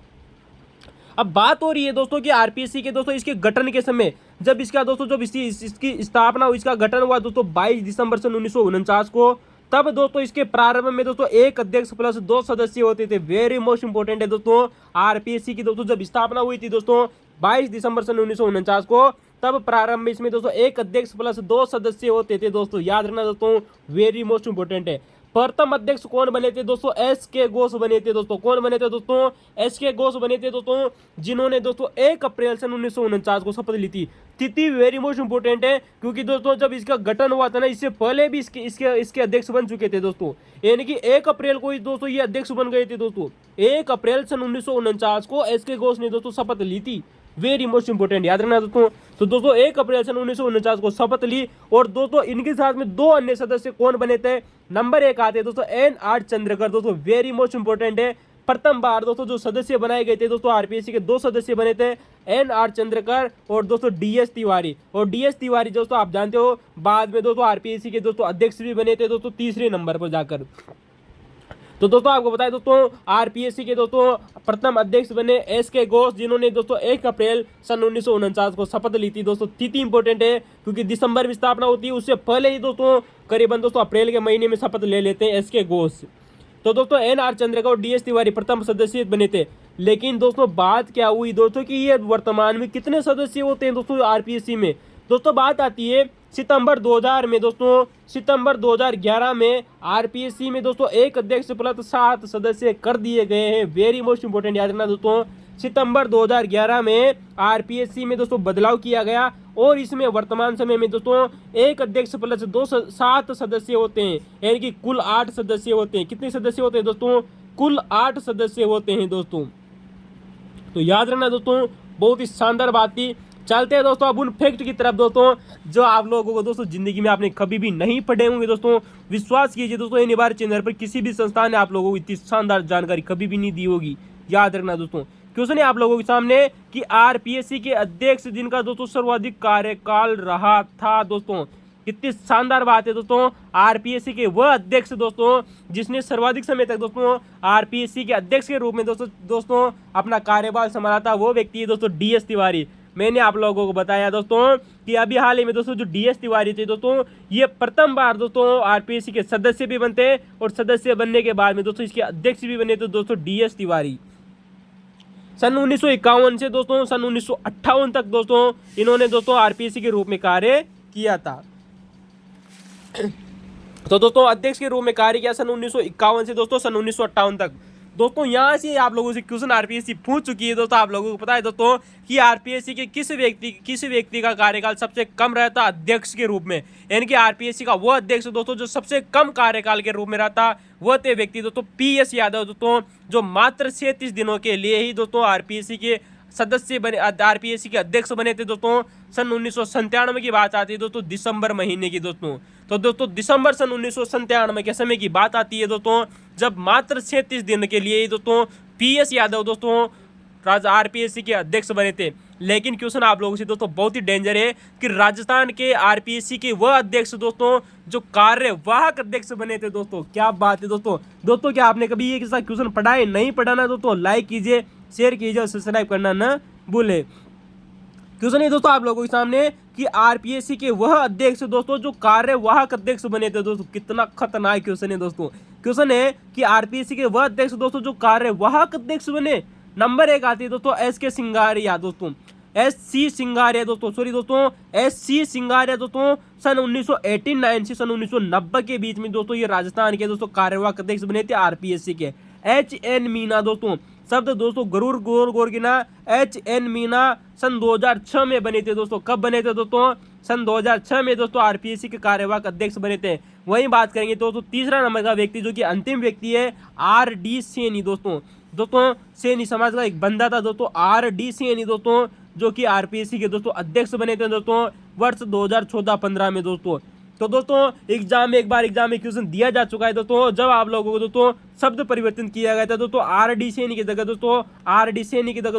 S1: अब बात हो रही है दोस्तों कि आरपीएससी के दोस्तों इसके गठन के समय, जब इसका दोस्तों जब इसकी स्थापना हुई, इसका गठन हुआ दोस्तों 22 दिसंबर सन 1949 को, तब दोस्तों इसके प्रारंभ में दोस्तों 1 अध्यक्ष प्लस 2 सदस्य होते थे। वेरी मोस्ट इंपोर्टेंट है दोस्तों, आरपीएससी की दोस्तों जब स्थापना हुई थी दोस्तों 22 दिसंबर सन 1949 को, तब प्रारंभ में इसमें दोस्तों 1 अध्यक्ष प्लस 2 सदस्य होते थे दोस्तों। याद रखना दोस्तों, वेरी मोस्ट इंपोर्टेंट है। प्रथम अध्यक्ष कौन बने थे दोस्तों? एस के घोष बने थे दोस्तों। कौन बने थे दोस्तों? एस के घोष बने थे दोस्तों, जिन्होंने दोस्तों 1 अप्रैल सन 1949 को शपथ ली थी। तिथि वेरी मोस्ट इंपोर्टेंट है, क्योंकि दोस्तों जब इसका गठन हुआ था ना, इससे पहले भी इसके अध्यक्ष बन चुके थे दोस्तों। यानी कि 1 अप्रैल को ही दोस्तों ये अध्यक्ष बन गए थे दोस्तों। 1 अप्रैल सन 1949 को एस के घोष ने दोस्तों शपथ ली थी। वेरी मोस्ट इंपोर्टेंट, याद रखना दोस्तों। तो दोस्तों 1 अप्रैल सन 1949 को शपथ ली, और दोस्तों इनके साथ में 2 अन्य सदस्य कौन बने थे? नंबर 1 आते हैं दोस्तों NR चंद्रकर दोस्तों। वेरी मोस्ट इंपोर्टेंट है। प्रथम बार दोस्तों जो सदस्य बनाए गए थे दोस्तों आरपीएससी के 2 सदस्य बने थे, NR चंद्रकर और दोस्तों DS तिवारी। और DS तिवारी दोस्तों आप जानते हो बाद में दोस्तों आरपीएससी के दोस्तों अध्यक्ष भी बने थे दोस्तों 3रे नंबर पर जाकर। तो दोस्तों आपको बताया दोस्तों आरपीएससी के दोस्तों प्रथम अध्यक्ष बने एस के घोष, जिन्होंने दोस्तों 1 अप्रैल सन 1949 को शपथ ली थी दोस्तों। तिथि इंपोर्टेंट है, क्योंकि दिसंबर में स्थापना होती है, उससे पहले ही दोस्तों करीबन दोस्तों अप्रैल के महीने में शपथ ले लेते हैं एस के घोष। तो दोस्तों NR चंद्रकर और DS तिवारी प्रथम सदस्य बने थे। लेकिन दोस्तों बात क्या हुई दोस्तों कि ये वर्तमान में कितने सदस्य होते हैं दोस्तों आरपीएससी में? दोस्तों बात आती है सितंबर 2000 में दोस्तों, सितंबर 2011 में आरपीएससी में दोस्तों 1 अध्यक्ष प्लस 7 सदस्य कर दिए गए हैं। वेरी मोस्ट इंपोर्टेंट, याद रखना दोस्तों। सितंबर 2011 में आरपीएससी में दोस्तों बदलाव किया गया, और इसमें वर्तमान समय में दोस्तों एक अध्यक्ष प्लस 7 सदस्य होते हैं, यानी कि कुल 8 सदस्य होते हैं। कितने सदस्य होते हैं दोस्तों? कुल 8 सदस्य होते हैं दोस्तों। तो याद रखना दोस्तों, बहुत ही शानदार बात थी। चलते हैं दोस्तों अब उन फैक्ट की तरफ दोस्तों, जो आप लोगों को दोस्तों जिंदगी में आपने कभी भी नहीं पढ़े होंगे दोस्तों। विश्वास कीजिए दोस्तों, इन बार चैनल पर किसी भी संस्थान ने आप लोगों को इतनी शानदार जानकारी कभी भी नहीं दी होगी। याद रखना दोस्तों, क्वेश्चन है आप लोगों के सामने कि आरपीएससी के अध्यक्ष जिनका दोस्तों सर्वाधिक कार्यकाल रहा था दोस्तों। कितनी शानदार बात है दोस्तों, आरपीएससी के वह अध्यक्ष दोस्तों जिसने सर्वाधिक समय तक दोस्तों आरपीएससी के अध्यक्ष के रूप में दोस्तों अपना कार्यभार संभाला था, वो व्यक्ति है दोस्तों डीएस तिवारी। मैंने आप लोगों को बताया दोस्तों कि अभी हाल ही में दोस्तों जो डीएस तिवारी थे दोस्तों, ये प्रथम बार दोस्तों आरपीएससी के सदस्य भी बनते हैं और सदस्य बनने के बाद में दोस्तों इसके अध्यक्ष भी बने थे दोस्तों डीएस तिवारी। सन 1951 से दोस्तों सन 1958 तक दोस्तों इन्होंने दोस्तों आरपीएससी के रूप में कार्य किया था। तो दोस्तों अध्यक्ष के रूप में कार्य किया सन 1951 से दोस्तों सन 1958 तक। दोस्तों यहाँ से आप लोगों से क्वेश्चन आरपीएससी पूछ चुकी है दोस्तों। आप लोगों को पता है दोस्तों कि आरपीएससी के किस व्यक्ति का कार्यकाल सबसे कम रहता अध्यक्ष के रूप में, यानी कि आरपीएससी का वो अध्यक्ष दोस्तों जो सबसे कम कार्यकाल के रूप में रहता, वह थे व्यक्ति दोस्तों पीएस यादव दोस्तों, जो मात्र 37 दिनों के लिए ही दोस्तों आरपीएससी के सदस्य बने, आरपीएससी के अध्यक्ष बने थे दोस्तों। सन 1997 की बात आती है दोस्तों, दिसंबर महीने की दोस्तों। तो दोस्तों दिसंबर सन 1997 के समय की बात आती है दोस्तों, जब मात्र 37 दिन के लिए दोस्तों पीएस यादव दोस्तों आरपीएससी के अध्यक्ष बने थे। लेकिन क्वेश्चन आप लोगों से दोस्तों बहुत ही डेंजर है कि राजस्थान के आरपीएससी के वह अध्यक्ष दोस्तों जो कार्यवाहक अध्यक्ष बने थे दोस्तों। क्या बात है दोस्तों क्या आपने कभी ये क्वेश्चन पढ़ा है? नहीं पढ़ा ना दोस्तों, लाइक कीजिए, शेयर कीजिए और सब्सक्राइब करना न भूले। क्वेश्चन है दोस्तों आप लोगों के सामने कि आरपीएससी के वह अध्यक्ष दोस्तों जो कार्यवाहक अध्यक्ष बने थे दोस्तों। कितना खतरनाक क्वेश्चन है दोस्तों। क्वेश्चन है कि आरपीएससी के वह अध्यक्ष दोस्तों जो कार्यवाहक अध्यक्ष बने। नंबर 1 आती है दोस्तों एसके सिंगारिया दोस्तों, एससी सिंगारिया दोस्तों, सॉरी दोस्तों एससी सिंगारिया दोस्तों सन 1989 से सन 1990 के बीच में दोस्तों ये राजस्थान के दोस्तों कार्यवाहक अध्यक्ष बने थे आरपीएससी के। एचएन मीना दोस्तों, शब्द दोस्तों गरुड़ गोर गिना, एचएन मीना सन 2006 में बने थे दोस्तों। कब बने थे दोस्तों? सन 2006 में दोस्तों आरपीएससी के कार्यवाहक अध्यक्ष बने थे। वहीं बात करेंगे दोस्तों तीसरा नंबर का व्यक्ति जो कि अंतिम व्यक्ति है आरडी सैनी दोस्तों सैनी समाज का एक बंदा था दोस्तों, आरडी सैनी दोस्तों, जो कि आरपीएससी के दोस्तों अध्यक्ष बने थे दोस्तों वर्ष 2014-15 में दोस्तों। तो दोस्तों एग्जाम में क्वेश्चन दिया जा चुका है दोस्तों, जब आप लोगों को दोस्तों शब्द परिवर्तन किया गया था दोस्तों आरडी सैनी की जगह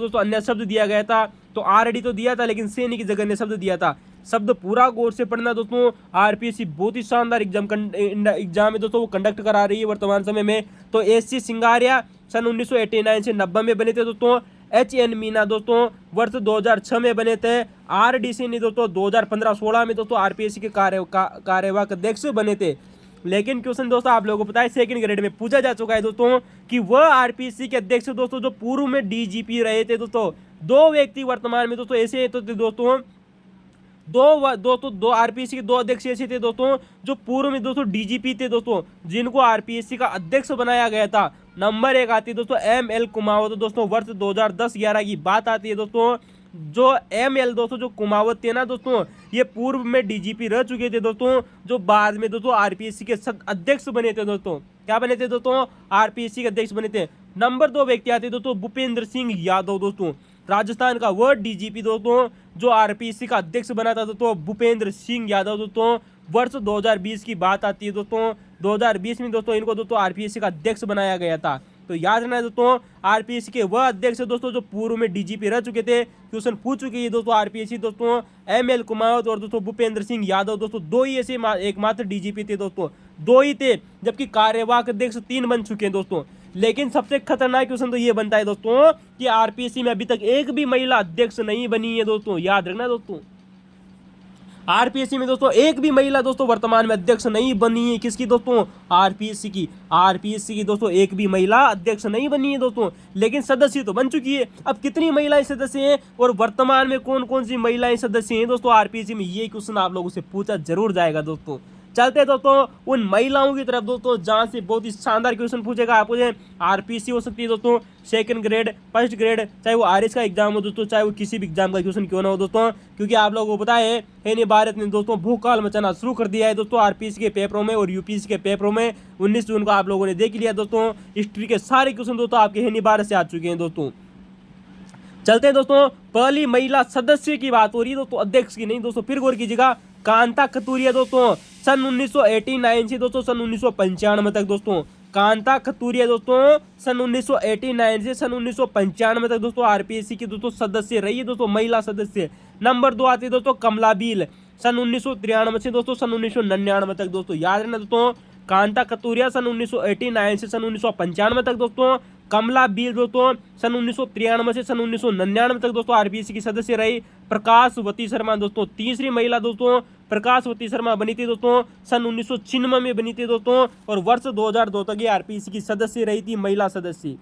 S1: दोस्तों अन्य शब्द दिया गया था। तो आरडी तो दिया था लेकिन सैनी की जगह ने शब्द दिया था। शब्द पूरा गौर से पढ़ना दोस्तों। आरपीएससी बहुत ही शानदार एग्जाम है दोस्तों, वो कंडक्ट करा रही है वर्तमान समय में। तो एससी सिंगारिया सन 1989 से 90 में बने थे दोस्तों। एचएन मीना दोस्तों वर्ष 2006 में बने थे। आरडी सैनी दोस्तों 2015-16 में दोस्तों आरपीएससी के कार्यवाहक अध्यक्ष बने थे। लेकिन क्वेश्चन दोस्तों आप लोगों को पता है सेकंड ग्रेड में पूछा जा चुका है दोस्तों कि वह आरपीएससी के अध्यक्ष दोस्तों जो पूर्व में डीजीपी रहे थे दोस्तों। 2 व्यक्ति वर्तमान में दोस्तों ऐसे तो दोस्तों दो आरपीएससी के 2 अध्यक्ष ऐसे थे दोस्तों जो पूर्व में दोस्तों डीजीपी थे दोस्तों, जिनको आरपीएससी का अध्यक्ष बनाया गया था। नंबर 1 आती है दोस्तों एमएल कुमावत दोस्तों, वर्ष 2010-11 की बात आती है दोस्तों। जो एमएल दोस्तों जो कुमावत थे ना दोस्तों, ये पूर्व में डीजीपी रह चुके थे दोस्तों, जो बाद में दोस्तों आरपीएससी के अध्यक्ष बने थे दोस्तों। क्या बने थे दोस्तों? आरपीएससी के अध्यक्ष बने थे। नंबर 2 व्यक्ति आते दोस्तों भूपेंद्र सिंह यादव दोस्तों, राजस्थान का वह डीजीपी दोस्तों जो आरपीएससी का अध्यक्ष बना था दोस्तों, भूपेंद्र सिंह यादव दोस्तों। वर्ष 2020 की बात आती है दोस्तों, 2020 में दोस्तों इनको दोस्तों आरपीएससी का अध्यक्ष बनाया गया था। तो याद रखना दोस्तों आरपीएससी के वह अध्यक्ष दोस्तों जो पूर्व में डीजीपी रह चुके थे। क्वेश्चन पूछ चुकी है दोस्तों आरपीएससी दोस्तों एमएल कुमावत और दोस्तों भूपेंद्र सिंह यादव दोस्तों 2 ही ऐसे एकमात्र डीजीपी थे दोस्तों, 2 ही थे, जबकि कार्यवाहक अध्यक्ष 3 बन चुके हैं दोस्तों। लेकिन सबसे खतरनाक क्वेश्चन तो ये बनता है दोस्तों कि आरपीएससी में अभी तक एक भी महिला अध्यक्ष नहीं बनी है दोस्तों। याद रखना दोस्तों आरपीएससी में दोस्तों एक भी महिला दोस्तों वर्तमान में अध्यक्ष नहीं बनी है। किसकी दोस्तों? आरपीएससी की दोस्तों एक भी महिला अध्यक्ष नहीं बनी है दोस्तों, लेकिन सदस्य तो बन चुकी है। अब कितनी महिलाएं सदस्य हैं और वर्तमान में कौन कौन सी महिलाएं सदस्य हैं दोस्तों आरपीएससी में, ये क्वेश्चन आप लोगों से पूछा जरूर जाएगा दोस्तों। चलते हैं दोस्तों उन महिलाओं की तरफ दोस्तों, जहां से बहुत ही शानदार क्वेश्चन पूछेगा आपको। आरपीसी हो सकती है दोस्तों, सेकंड ग्रेड, फर्स्ट ग्रेड, चाहे वो आरएस का एग्जाम हो दोस्तों, चाहे वो किसी भी एग्जाम का क्वेश्चन क्यों ना हो दोस्तों, क्योंकि आप लोगों को पता है एनी भारत ने दोस्तों भूकाल मचाना शुरू कर दिया है दोस्तों आरपीसी के पेपरों में और यूपीएससी के पेपरों में। 19 जून को आप लोगों ने देख लिया दोस्तों, हिस्ट्री के सारे क्वेश्चन दोस्तों आपके एनी भारत से आ चुके हैं दोस्तों। चलते हैं दोस्तों, पहली महिला सदस्य की बात हो रही है दोस्तों, अध्यक्ष की नहीं दोस्तों, फिर गौर कीजिएगा। कांता कतूरिया दोस्तों सन 1989 से दोस्तों सन 1995 तक दोस्तों, कांता कतूरिया दोस्तों सन 1989 से सन 1995 तक दोस्तों आरपीएससी की दोस्तों सदस्य रही है दोस्तों, महिला सदस्य। नंबर 2 आती है दोस्तों कमला बील, सन 1993 से दोस्तों सन 1999 तक दोस्तों, याद रखना दोस्तों। कांता कतूरिया सन 1989 से सन 1995 तक दोस्तों, कमला बील दोस्तों सन 1993 से सन 1999 तक दोस्तों आरपीएससी की सदस्य रही। प्रकाशवती शर्मा दोस्तों तीसरी महिला दोस्तों, प्रकाशवती शर्मा बनी थी दोस्तों सन 1996 में बनी थी दोस्तों, और वर्ष 2002 तक ये आरपीएससी की सदस्य रही थी, महिला सदस्य।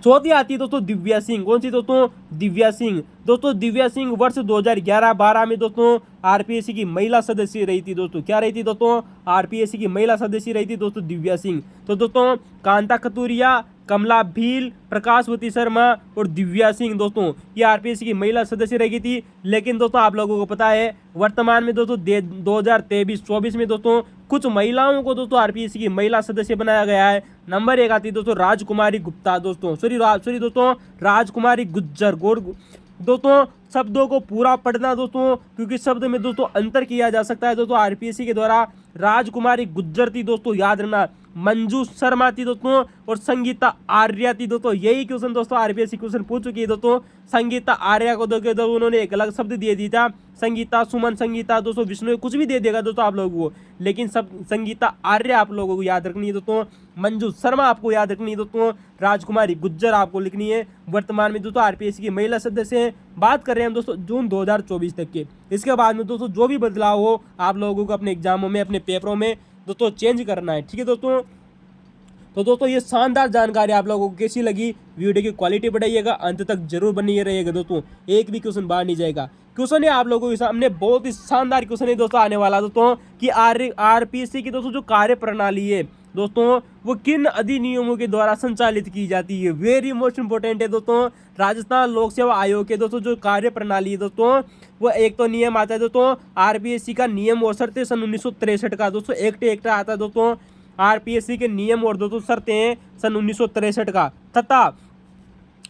S1: चौथी आती है दोस्तों दिव्या सिंह, कौन सी दोस्तों? दिव्या सिंह दोस्तों, दिव्या सिंह वर्ष 2011-12 में दोस्तों आरपीएससी की महिला सदस्य रही थी दोस्तों, क्या रही थी दोस्तों? आरपीएससी की महिला सदस्य रही थी दोस्तों दिव्या सिंह। तो दोस्तों कांता कतूरिया, कमला भील, प्रकाशवती शर्मा और दिव्या सिंह दोस्तों ये आरपीएससी की महिला सदस्य रही थी। लेकिन दोस्तों आप लोगों को पता है वर्तमान में दोस्तों 2023-24 में दोस्तों कुछ महिलाओं को दोस्तों आरपीएससी की महिला सदस्य बनाया गया है। नंबर 1 आती है दोस्तों राजकुमारी गुप्ता दोस्तों, सॉरी दोस्तों राजकुमारी गुज्जर। दोस्तों शब्दों को पूरा पढ़ना दोस्तों, क्योंकि शब्द में दोस्तों अंतर किया जा सकता है दोस्तों आरपीएससी के द्वारा। राजकुमारी गुज्जर थी दोस्तों, याद रखना। मंजू शर्मा थी दोस्तों और संगीता आर्या थी दोस्तों। यही क्वेश्चन दोस्तों आरपीएससी क्वेश्चन पूछ चुकी है दोस्तों। संगीता आर्या को दोस्तों उन्होंने एक अलग शब्द दे दिया था, संगीता सुमन, संगीता दोस्तों विष्णु, कुछ भी दे देगा दोस्तों आप लोगों को, लेकिन सब संगीता आर्य आप लोगों को याद रखनी है दोस्तों। मंजू शर्मा आपको याद रखनी है दोस्तों। राजकुमारी गुज्जर आपको लिखनी है। वर्तमान में दोस्तों आरपीएससी की महिला सदस्य हैं। बात कर रहे हैं हम दोस्तों जून 2024 तक के। इसके बाद में दोस्तों जो भी बदलाव हो आप लोगों को अपने एग्जामों में, अपने पेपरों में दोस्तों चेंज करना है, ठीक है दोस्तों। तो दोस्तों ये शानदार जानकारी आप लोगों को कैसी लगी? वीडियो की क्वालिटी बढ़ाइएगा, अंत तक जरूर बनी रहिएगा दोस्तों, एक भी क्वेश्चन बाहर नहीं जाएगा। क्वेश्चन है आप लोगों के सामने बहुत ही शानदार क्वेश्चन है दोस्तों आने वाला दोस्तों, कि आरपीएससी की दोस्तों जो कार्य प्रणाली है दोस्तों वो किन अधिनियमों के द्वारा संचालित की जाती है। वेरी मोस्ट इंपोर्टेंट है दोस्तों। राजस्थान लोक सेवा आयोग के दोस्तों जो कार्य प्रणाली है दोस्तों, वो एक तो नियम आता है दोस्तों आरपीएससी का नियम और शर्तें सन 1963 का दोस्तों, एक्ट आता है दोस्तों आरपीएससी के नियम और दोस्तों शर्तें सन 1963 का। तथा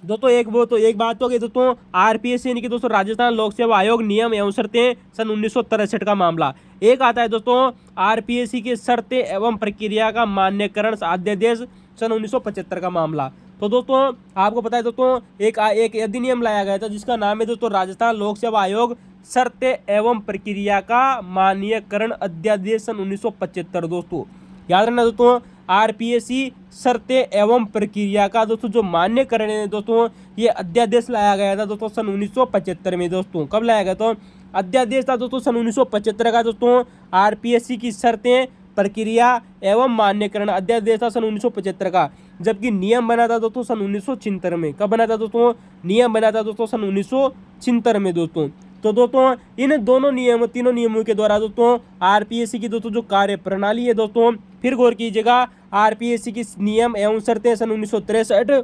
S1: दोस्तों एक बात तो गई दोस्तों आरपीएससी यानी कि दोस्तों राजस्थान लोक सेवा आयोग नियम एवं शर्तें सन 1963 का मामला। एक आता है दोस्तों आरपीएससी के शर्तें एवं प्रक्रिया का मान्यकरण अध्यादेश सन 1975 का मामला। तो दोस्तों आपको पता है दोस्तों एक अधिनियम लाया गया था जिसका नाम है दोस्तों राजस्थान लोक सेवा आयोग शर्तें एवं प्रक्रिया का मान्यकरण अध्यादेश सन 1975 दोस्तों, याद रखना दोस्तों। आरपीएससी शर्तें एवं प्रक्रिया का दोस्तों जो मान्यकरण है दोस्तों, ये अध्यादेश लाया गया था दोस्तों सन 1975 में दोस्तों। कब लाया गया? तो अध्यादेश था दोस्तों सन 1975 का दोस्तों। आरपीएससी की शर्तें, प्रक्रिया एवं मान्यकरण अध्यादेश था सन 1975 का, जबकि नियम बना था दोस्तों सन 1976 में। कब बना था दोस्तों? नियम बना था दोस्तों सन 1976 में दोस्तों। तो दोस्तों इन तीनों नियमों के द्वारा दोस्तों आरपीएससी की दोस्तों जो कार्य प्रणाली है दोस्तों, फिर गौर कीजिएगा। आरपीएससी की नियम एवं शर्तें सन 1963,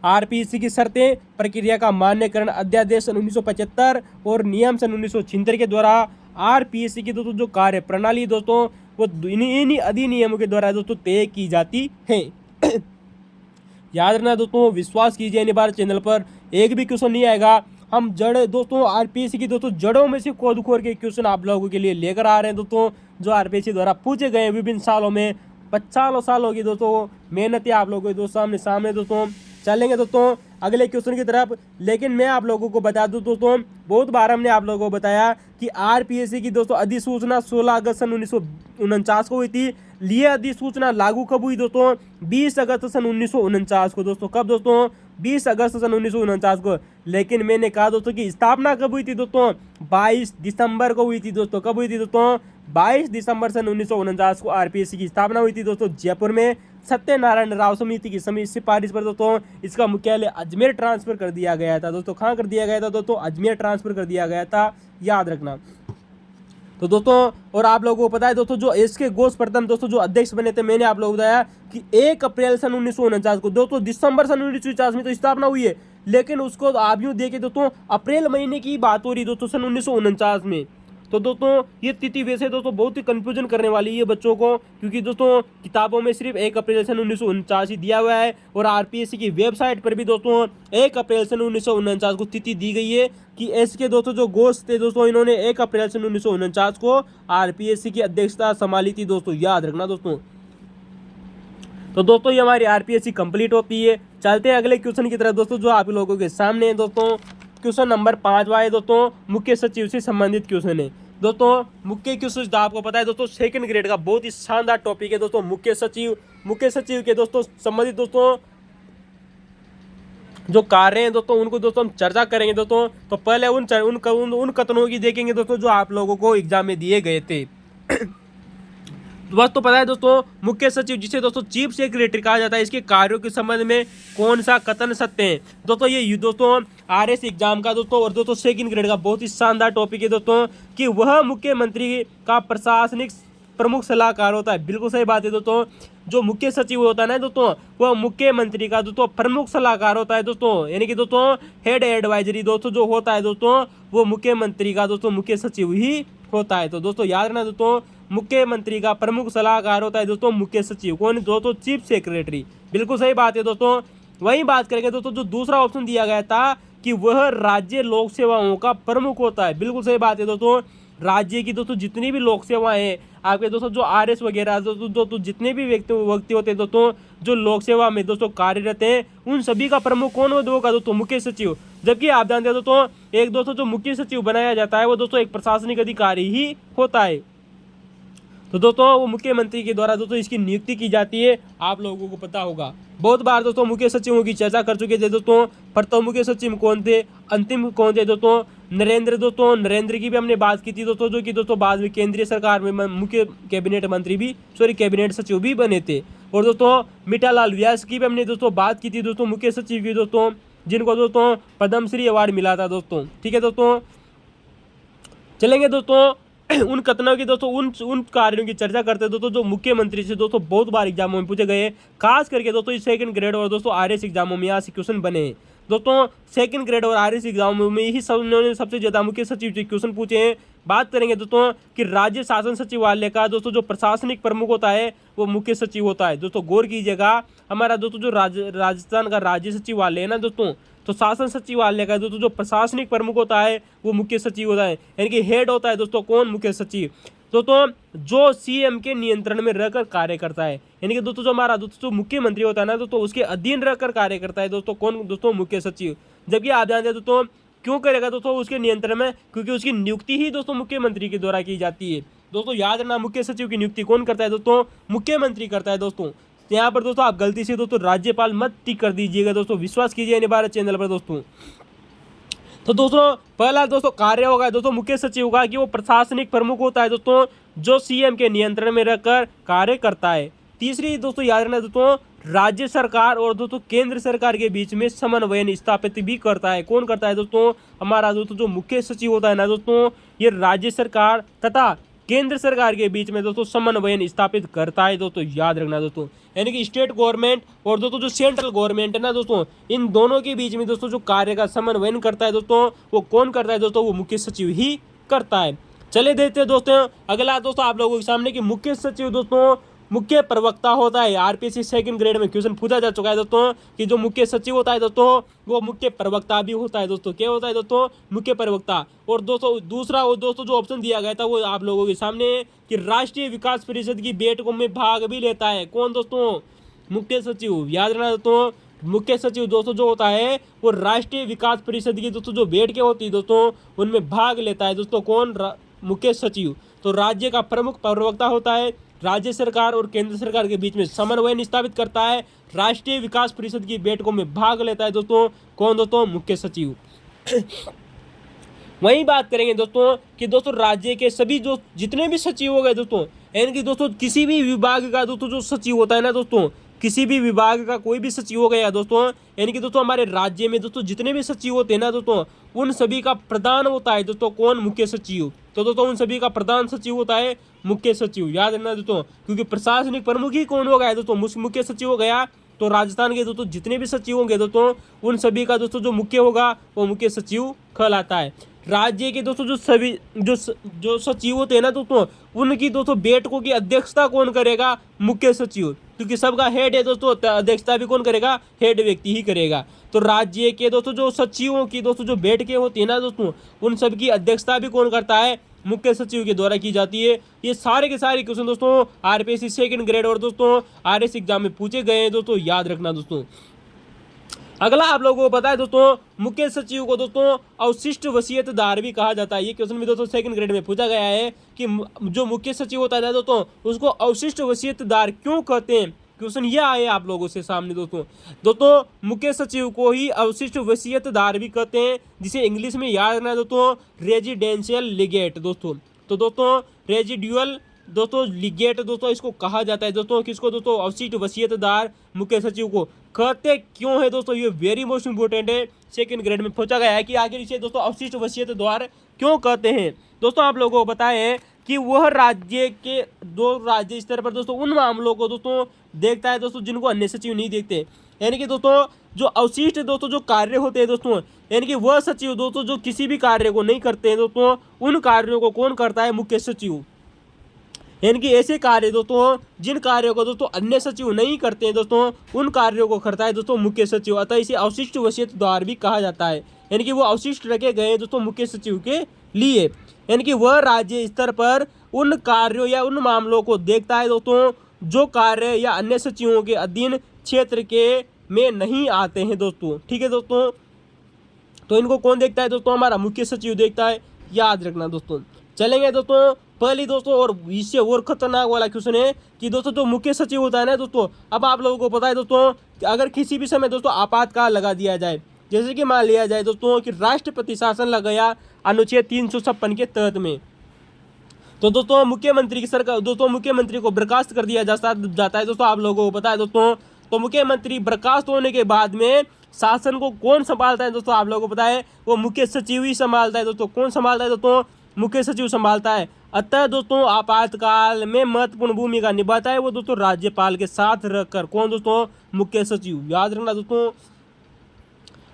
S1: आरपीएससी की शर्तें प्रक्रिया का मान्यकरण अध्यादेश सन 1975 और नियम सन 1976 के द्वारा आरपीएससी की दोस्तों जो कार्य प्रणाली दोस्तों वो इन्हीं अधिनियमों के द्वारा दोस्तों तय की जाती है। याद रखना दोस्तों, विश्वास कीजिए इन बार चैनल पर एक भी क्वेश्चन नहीं आएगा। हम जड़ दोस्तों आरपीएससी की दोस्तों जड़ों में से खोद के क्वेश्चन आप लोगों के लिए लेकर आ रहे हैं दोस्तों, जो आरपीएससी द्वारा पूछे गए विभिन्न सालों में। 50 सालों की दोस्तों मेहनत है आप लोगों के दोस्तों सामने दोस्तों। चलेंगे दोस्तों अगले क्वेश्चन की तरफ, लेकिन मैं आप लोगों को बता दूं दोस्तों, बहुत बार हमने आप लोगों को बताया कि आरपीएससी की दोस्तों अधिसूचना 16 अगस्त सन 1949 को हुई थी। लिए अधिसूचना लागू कब हुई दोस्तों? 20 अगस्त सन 1949 को दोस्तों। कब दोस्तों? 20 अगस्त सन 1949 को। लेकिन मैंने कहा दोस्तों कि स्थापना कब हुई थी दोस्तों? 22 दिसंबर को हुई थी दोस्तों। कब हुई थी दोस्तों? 22 दिसंबर सन 1949 को आरपीएससी की स्थापना हुई थी दोस्तों जयपुर में। सत्यनारायण राव समिति की सिफारिश पर दोस्तों इसका मुख्यालय अजमेर ट्रांसफर कर दिया गया था दोस्तों। कहाँ कर दिया गया था दोस्तों? अजमेर ट्रांसफर कर दिया गया था, याद रखना। तो दोस्तों और आप लोगों को पता है दोस्तों, जो इसके घोष प्रथम दोस्तों जो अध्यक्ष बने थे, मैंने आप लोगों को बताया कि 1 अप्रैल सन 1949 को, दोस्तों दिसंबर सन 1950 में तो स्थापना हुई है, लेकिन उसको आप यूँ देखें दोस्तों अप्रैल महीने की बात हो रही दोस्तों सन 1949 में। तो दोस्तों ये तिथि वैसे दोस्तों बहुत ही कंफ्यूजन करने वाली है बच्चों को, क्योंकि दोस्तों किताबों में सिर्फ 1 अप्रैल सन 1949 ही दिया हुआ है, और आरपीएससी की वेबसाइट पर भी दोस्तों 1 अप्रैल सन 1949 को तिथि दी गई है कि इसके दोस्तों जो घोष थे दोस्तों, इन्होंने 1 अप्रैल सन 1949 को आरपीएससी की अध्यक्षता संभाली थी दोस्तों, याद रखना दोस्तों। तो दोस्तों ये हमारी आरपीएससी कंप्लीट होती है। चलते हैं अगले क्वेश्चन की तरफ दोस्तों, जो आप लोगों के सामने है दोस्तों। क्वेश्चन नंबर 5वां है दोस्तों, मुख्य सचिव से संबंधित क्वेश्चन है दोस्तों। मुख्य क्वेश्चन तो आपको पता है दोस्तों, 2nd ग्रेड का बहुत ही शानदार टॉपिक है दोस्तों, मुख्य सचिव के दोस्तों संबंधित दोस्तों जो कार्य हैं दोस्तों, उनको दोस्तों हम चर्चा करेंगे दोस्तों। तो पहले उन कथनों की देखेंगे दोस्तों जो आप लोगों को एग्जाम में दिए गए थे। दोस्तों पता है दोस्तों, मुख्य सचिव जिसे दोस्तों चीफ सेक्रेटरी कहा जाता है, इसके कार्यों के संबंध में कौन सा कथन सत्य है दोस्तों। ये दोस्तों आरएस एग्जाम का दोस्तों और दोस्तों 2nd ग्रेड का बहुत ही शानदार टॉपिक है दोस्तों, कि वह मुख्यमंत्री का प्रशासनिक प्रमुख सलाहकार होता है। बिल्कुल सही बात है दोस्तों, जो मुख्य सचिव होता है ना दोस्तों, वह मुख्यमंत्री का दोस्तों प्रमुख सलाहकार होता है दोस्तों, यानी कि दोस्तों हेड एडवाइजरी दोस्तों जो होता है दोस्तों, वो मुख्यमंत्री का दोस्तों मुख्य सचिव ही होता है। तो दोस्तों याद रखना दोस्तों, मुख्यमंत्री का प्रमुख सलाहकार होता है दोस्तों मुख्य सचिव, कौन दोस्तों, चीफ सेक्रेटरी। बिल्कुल सही बात है दोस्तों। वही बात करेंगे दोस्तों, जो दूसरा ऑप्शन दिया गया था कि वह राज्य लोक सेवाओं का प्रमुख होता है। बिल्कुल सही बात है दोस्तों, राज्य की दोस्तों जितनी भी लोक सेवाएं हैं आपके दोस्तों, जो आरएस वगैरह दोस्तों जितने भी व्यक्ति होते हैं दोस्तों, जो लोक सेवा में दोस्तों कार्यरत हैं, उन सभी का प्रमुख कौन होगा दोस्तों, मुख्य सचिव। जबकि आप जानते हैं दोस्तों, एक दोस्तों जो मुख्य सचिव बनाया जाता है वो दोस्तों एक प्रशासनिक अधिकारी ही होता है। तो दोस्तों वो मुख्यमंत्री के द्वारा दोस्तों इसकी नियुक्ति की जाती है, आप लोगों को पता होगा। बहुत बार दोस्तों मुख्य सचिवों की चर्चा कर चुके थे दोस्तों। प्रथम मुख्य सचिव कौन थे, अंतिम कौन थे दोस्तों, नरेंद्र दोस्तों। नरेंद्र की भी हमने बात की थी दोस्तों, जो कि दोस्तों बाद में केंद्रीय सरकार में मुख्य कैबिनेट सचिव भी बने थे। और दोस्तों मीठालाल व्यास की भी हमने दोस्तों बात की थी दोस्तों, मुख्य सचिव की दोस्तों, जिनको दोस्तों पद्मश्री अवार्ड मिला था दोस्तों। ठीक है दोस्तों, चलेंगे दोस्तों उन कथनों की दोस्तों उन कार्यों की चर्चा करते हैं दोस्तों, जो मुख्यमंत्री से दोस्तों बहुत बार एग्जामों में पूछे गए, खास करके दोस्तों इस 2nd ग्रेड और दोस्तों आरएस एग्जामों में यहाँ से क्वेश्चन बने हैं दोस्तों। 2nd ग्रेड और आरएस एग्जामों में ही उन्होंने सबसे ज्यादा मुख्य सचिव से क्वेश्चन पूछे हैं। बात करेंगे दोस्तों कि राज्य शासन सचिवालय का दोस्तों जो प्रशासनिक प्रमुख होता है वो मुख्य सचिव होता है दोस्तों। गौर कीजिएगा, हमारा दोस्तों जो राजस्थान का राज्य सचिवालय है ना दोस्तों, तो शासन सचिवालय का दोस्तों जो प्रशासनिक प्रमुख होता है वो मुख्य सचिव होता है, यानी कि हेड होता है दोस्तों कौन, मुख्य सचिव दोस्तों, जो सीएम के नियंत्रण में रहकर कार्य करता है। यानी कि दोस्तों जो हमारा दोस्तों जो मुख्यमंत्री होता है ना दोस्तों, उसके अधीन रहकर कार्य करता है दोस्तों कौन, दोस्तों मुख्य सचिव। जबकि आप जानते हैं दोस्तों क्यों करेगा दोस्तों उसके नियंत्रण में, क्योंकि उसकी नियुक्ति ही दोस्तों मुख्यमंत्री के द्वारा की जाती है दोस्तों। याद रखना, मुख्य सचिव की नियुक्ति कौन करता है दोस्तों, मुख्यमंत्री करता है दोस्तों। यहाँ पर दोस्तों आप गलती से दोस्तों राज्यपाल मत टिक कर दीजिएगा दोस्तों, विश्वास कीजिए एन भारत चैनल पर दोस्तों। तो दोस्तों पहला दोस्तों कार्य होगा दोस्तों मुख्य सचिव का कि वो प्रशासनिक प्रमुख होता है दोस्तों, जो सीएम के नियंत्रण में रहकर कार्य करता है। तीसरी दोस्तों याद रखना दोस्तों, राज्य सरकार और दोस्तों केंद्र सरकार के बीच में समन्वय स्थापित भी करता है। कौन करता है दोस्तों, हमारा दोस्तों जो मुख्य सचिव होता है ना दोस्तों, ये राज्य सरकार तथा केंद्र सरकार के बीच में दोस्तों समन्वय स्थापित करता है दोस्तों, याद रखना दोस्तों। यानी कि स्टेट गवर्नमेंट और दोस्तों जो सेंट्रल गवर्नमेंट है ना दोस्तों, इन दोनों के बीच में दोस्तों जो कार्य का समन्वय करता है दोस्तों, वो कौन करता है दोस्तों, वो मुख्य सचिव ही करता है। चले देखते हैं दोस्तों अगला दोस्तों आप लोगों के सामने कि मुख्य सचिव दोस्तों मुख्य प्रवक्ता होता है। आरपीएससी 2nd ग्रेड में क्वेश्चन पूछा जा चुका है दोस्तों कि जो मुख्य सचिव होता है दोस्तों वो मुख्य प्रवक्ता भी होता है दोस्तों। क्या होता है दोस्तों, मुख्य प्रवक्ता। और दोस्तों दूसरा वो दोस्तों जो ऑप्शन दिया गया था वो आप लोगों के सामने कि राष्ट्रीय विकास परिषद की बैठकों में भाग भी लेता है। कौन दोस्तों, मुख्य सचिव। याद रखना दोस्तों, मुख्य सचिव दोस्तों जो होता है वो राष्ट्रीय विकास परिषद की दोस्तों जो बैठकें होती है दोस्तों उनमें भाग लेता है दोस्तों कौन, मुख्य सचिव। तो राज्य का प्रमुख प्रवक्ता होता है, राज्य सरकार और केंद्र सरकार के बीच में समन्वय स्थापित करता है, राष्ट्रीय विकास परिषद की बैठकों में भाग लेता है दोस्तों कौन, दोस्तों मुख्य सचिव। वही बात करेंगे दोस्तों कि दोस्तों राज्य के सभी जो जितने भी सचिव हो गए दोस्तों, यानी कि दोस्तों किसी भी विभाग का दोस्तों जो सचिव होता है ना दोस्तों, किसी भी विभाग का कोई भी सचिव हो गया दोस्तों, यानी कि दोस्तों हमारे राज्य में दोस्तों जितने भी सचिव होते हैं ना दोस्तों, उन सभी का प्रधान होता है दोस्तों कौन? मुख्य सचिव। तो दोस्तों उन सभी का प्रधान सचिव होता है मुख्य सचिव, याद रखना दोस्तों, क्योंकि प्रशासनिक प्रमुख ही कौन हो गया दोस्तों? मुख्य सचिव हो गया। तो राजस्थान के दोस्तों जितने भी सचिव होंगे दोस्तों, उन सभी का दोस्तों जो मुख्य होगा वो मुख्य सचिव कहलाता है। राज्य के दोस्तों जो सभी जो सचिव होते हैं ना दोस्तों, उनकी दोस्तों बैठकों की अध्यक्षता कौन करेगा? मुख्य सचिव, क्योंकि सबका हेड है दोस्तों, अध्यक्षता भी कौन करेगा? हेड व्यक्ति ही करेगा। तो राज्य के दोस्तों जो सचिवों की दोस्तों जो बैठकें होती है ना दोस्तों, उन सब की अध्यक्षता भी कौन करता है? मुख्य सचिव के द्वारा की जाती है। ये सारे के सारे क्वेश्चन दोस्तों आरपीएससी सेकंड ग्रेड और दोस्तों आरएस एग्जाम में पूछे गए हैं दोस्तों, याद रखना दोस्तों। अगला आप लोगों को पता है दोस्तों, मुख्य सचिव को दोस्तों अवशिष्ट वसीयतदार भी कहा जाता है। ये क्वेश्चन भी दोस्तों सेकंड ग्रेड में पूछा गया है कि जो मुख्य सचिव होता है दोस्तों, उसको अवशिष्ट वसीयतदार क्यों कहते हैं? क्वेश्चन ये आए आप लोगों से सामने दोस्तों मुख्य सचिव को ही अवशिष्ट वसीयतदार भी कहते हैं, जिसे इंग्लिश में याद रखना दोस्तों रेजिडेंशियल लीगेट दोस्तों। तो दोस्तों रेजिडुअल दोस्तों लीगेट दोस्तों इसको कहा जाता है दोस्तों। किसको दोस्तों? अवशिष्ट वसीयतदार मुख्य सचिव को कहते क्यों है दोस्तों? ये वेरी मोस्ट इंपोर्टेंट है, सेकंड ग्रेड में पूछा गया है कि आखिर इसे दोस्तों अवशिष्ट वसीयतदार क्यों कहते हैं। दोस्तों आप लोगों को बताएं कि वह राज्य के राज्य स्तर पर दोस्तों उन मामलों को दोस्तों देखता है दोस्तों जिनको अन्य सचिव नहीं देखते। यानी कि दोस्तों जो अवशिष्ट दोस्तों जो कार्य होते हैं दोस्तों, यानी कि वह सचिव दोस्तों जो किसी भी कार्य को नहीं करते हैं दोस्तों, उन कार्यों को कौन करता है? मुख्य सचिव। यानी कि ऐसे कार्य दोस्तों जिन कार्यों को दोस्तों अन्य सचिव नहीं करते हैं दोस्तों, उन कार्यों को करता है दोस्तों मुख्य सचिव। अतः इसे अवशिष्ट वसीयतदार भी कहा जाता है। यानी कि वो अवशिष्ट रखे गए दोस्तों मुख्य सचिव के लिए। यानी कि वह राज्य स्तर पर उन कार्यों या उन मामलों को देखता है दोस्तों जो कार्य या अन्य सचिवों के अधीन क्षेत्र के में नहीं आते हैं दोस्तों। ठीक है दोस्तों, तो इनको कौन देखता है दोस्तों? हमारा मुख्य सचिव देखता है, याद रखना दोस्तों। चलेंगे दोस्तों पहली दोस्तों और इससे और खतरनाक वाला क्वेश्चन है कि दोस्तों जो मुख्य सचिव होता है ना दोस्तों, अब आप लोगों को पता है दोस्तों कि अगर किसी भी समय दोस्तों आपातकाल लगा दिया जाए, जैसे कि मान लिया जाए दोस्तों कि राष्ट्रपति शासन लगाया अनुच्छेद 356 के तहत में, तो दोस्तों मुख्यमंत्री की सरकार दोस्तों मुख्यमंत्री को बर्खास्त कर दिया जाता है दोस्तों। आप लोगों को पता है दोस्तों, तो मुख्यमंत्री बर्खास्त होने के बाद में शासन को कौन संभालता है दोस्तों? आप लोगों को पता है वो मुख्य सचिव ही संभालता है दोस्तों। कौन संभालता है दोस्तों? मुख्य सचिव संभालता है। अतः दोस्तों आपातकाल में महत्वपूर्ण भूमिका निभाता है वो दोस्तों राज्यपाल के साथ रहकर। कौन दोस्तों? मुख्य सचिव, याद रखना दोस्तों।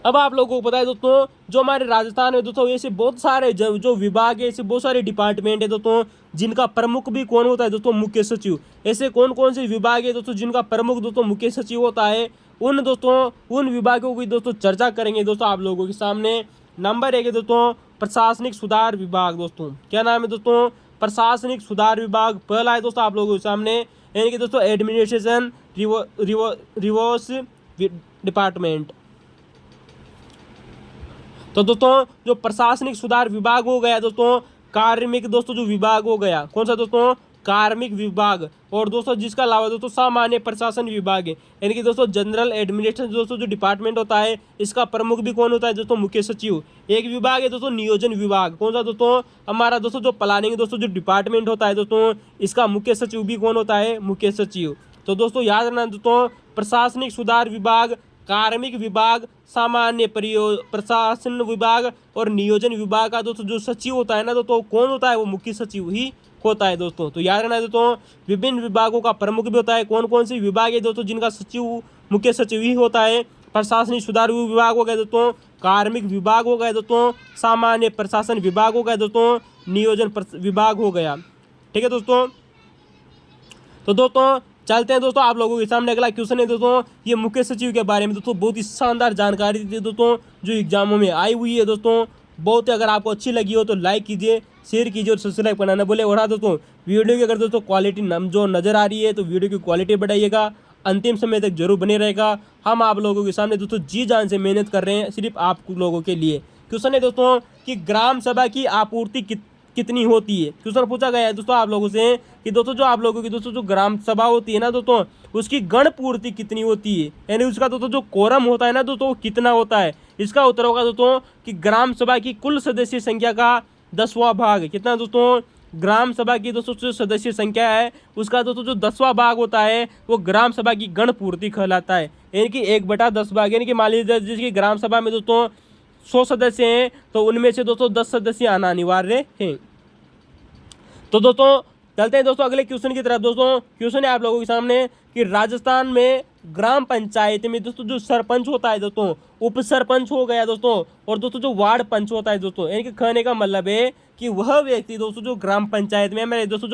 S1: अब आप लोगों को पता है दोस्तों जो हमारे राजस्थान में दोस्तों ऐसे बहुत सारे जो विभाग है, ऐसे बहुत सारे डिपार्टमेंट है दोस्तों, जिनका प्रमुख भी कौन होता है दोस्तों? मुख्य सचिव। ऐसे कौन कौन से विभाग है दोस्तों जिनका प्रमुख दोस्तों मुख्य सचिव होता है? उन विभागों की दोस्तों चर्चा करेंगे दोस्तों आप लोगों के सामने। नंबर 1 है दोस्तों प्रशासनिक सुधार विभाग दोस्तों। क्या नाम है दोस्तों? प्रशासनिक सुधार विभाग। पहला है दोस्तों आप लोगों के सामने, यानी कि दोस्तों एडमिनिस्ट्रेशन रिवोर्स डिपार्टमेंट। तो दोस्तों जो प्रशासनिक सुधार विभाग हो गया दोस्तों, कार्मिक दोस्तों जो विभाग हो गया, कौन सा दोस्तों? कार्मिक विभाग। और दोस्तों जिसका अलावा दोस्तों सामान्य प्रशासन विभाग है, यानी कि दोस्तों जनरल एडमिनिस्ट्रेशन दोस्तों जो डिपार्टमेंट होता है, इसका प्रमुख भी कौन होता है दोस्तों? मुख्य सचिव। एक विभाग है दोस्तों नियोजन विभाग। कौन सा दोस्तों? हमारा दोस्तों जो प्लानिंग दोस्तों जो डिपार्टमेंट होता है दोस्तों, इसका मुख्य सचिव भी कौन होता है? मुख्य सचिव। तो दोस्तों याद रखना दोस्तों प्रशासनिक सुधार विभाग, कार्मिक विभाग, सामान्य प्रशासन विभाग और नियोजन विभाग का दोस्तों जो सचिव होता है ना दोस्तों, कौन होता है? वो मुख्य सचिव ही होता है दोस्तों। तो याद रखना दोस्तों विभिन्न विभागों का प्रमुख भी होता है। कौन कौन से विभाग है दोस्तों जिनका सचिव मुख्य सचिव ही होता है? प्रशासनिक सुधार विभाग हो गया दोस्तों, कार्मिक विभाग हो गया दोस्तों, सामान्य प्रशासन विभाग हो गया दोस्तों, नियोजन विभाग हो गया। ठीक है दोस्तों, तो दोस्तों चलते हैं दोस्तों आप लोगों के सामने अगला क्वेश्चन है दोस्तों, ये मुख्य सचिव के बारे में दोस्तों बहुत ही शानदार जानकारी थी दोस्तों जो एग्जामों में आई हुई है दोस्तों। बहुत ही अगर आपको अच्छी लगी हो तो लाइक कीजिए, शेयर कीजिए और सब्सक्राइब करना ना भूले। और हाँ दोस्तों वीडियो की अगर दोस्तों क्वालिटी जो नज़र आ रही है तो वीडियो की क्वालिटी बढ़ाइएगा, अंतिम समय तक जरूर बने रहेगा। हम आप लोगों के सामने दोस्तों जी जान से मेहनत कर रहे हैं सिर्फ आप लोगों के लिए। क्वेश्चन है दोस्तों कि ग्राम सभा की आपूर्ति कितनी होती है। क्वेश्चन पूछा गया है दोस्तों आप लोगों से कि दोस्तों जो आप लोगों की दोस्तों जो ग्राम सभा होती है ना दोस्तों, उसकी गण पूर्ति कितनी होती है, यानी उसका दोस्तों जो कोरम होता है ना दोस्तों वो कितना होता है। इसका उत्तर होगा दोस्तों कि ग्राम सभा की कुल सदस्य संख्या का 10वां भाग। कितना दोस्तों? ग्राम सभा की दोस्तों जो सदस्य संख्या है उसका दोस्तों जो 10वां भाग होता है वो ग्राम सभा की गण पूर्ति कहलाता है। यानी कि 1/10 भाग, यानी कि मान लीजिए जिसकी ग्राम सभा में दोस्तों 100 सदस्य हैं तो उनमें से दोस्तों 10 सदस्य आना अनिवार्य हैं। तो दोस्तों चलते हैं दोस्तों अगले क्वेश्चन की तरफ। दोस्तों क्वेश्चन है आप लोगों के सामने कि राजस्थान में ग्राम पंचायत में दोस्तों जो सरपंच होता है दोस्तों, उप सरपंच हो गया दोस्तों, और दोस्तों जो वार्ड पंच होता है दोस्तों, यानी कि कहने का मतलब है कि वह व्यक्ति दोस्तों जो ग्राम पंचायत में हमारे दोस्तों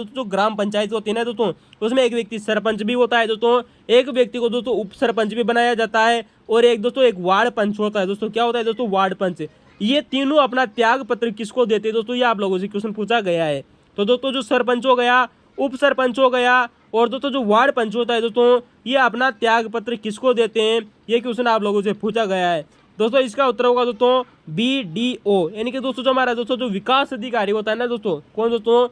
S1: जो ग्राम पंचायत होती है ना दोस्तों, उसमें एक व्यक्ति सरपंच भी होता है दोस्तों, एक व्यक्ति को दोस्तों उप सरपंच भी बनाया जाता है, और एक दोस्तों एक वार्ड पंच होता है दोस्तों। क्या होता है दोस्तों? वार्ड पंच। ये तीनों अपना त्याग पत्र किसको देते हैं दोस्तों? ये आप लोगों से क्वेश्चन पूछा गया है। तो दोस्तों जो सरपंच हो गया, उप सरपंच हो गया, और दोस्तों जो वार्ड पंच होता है दोस्तों, ये अपना त्याग पत्र किसको देते हैं? ये क्वेश्चन आप लोगों से पूछा गया है दोस्तों। इसका उत्तर होगा दोस्तों BDO, यानी कि दोस्तों जो हमारा दोस्तों जो विकास अधिकारी होता है ना दोस्तों, कौन दोस्तों?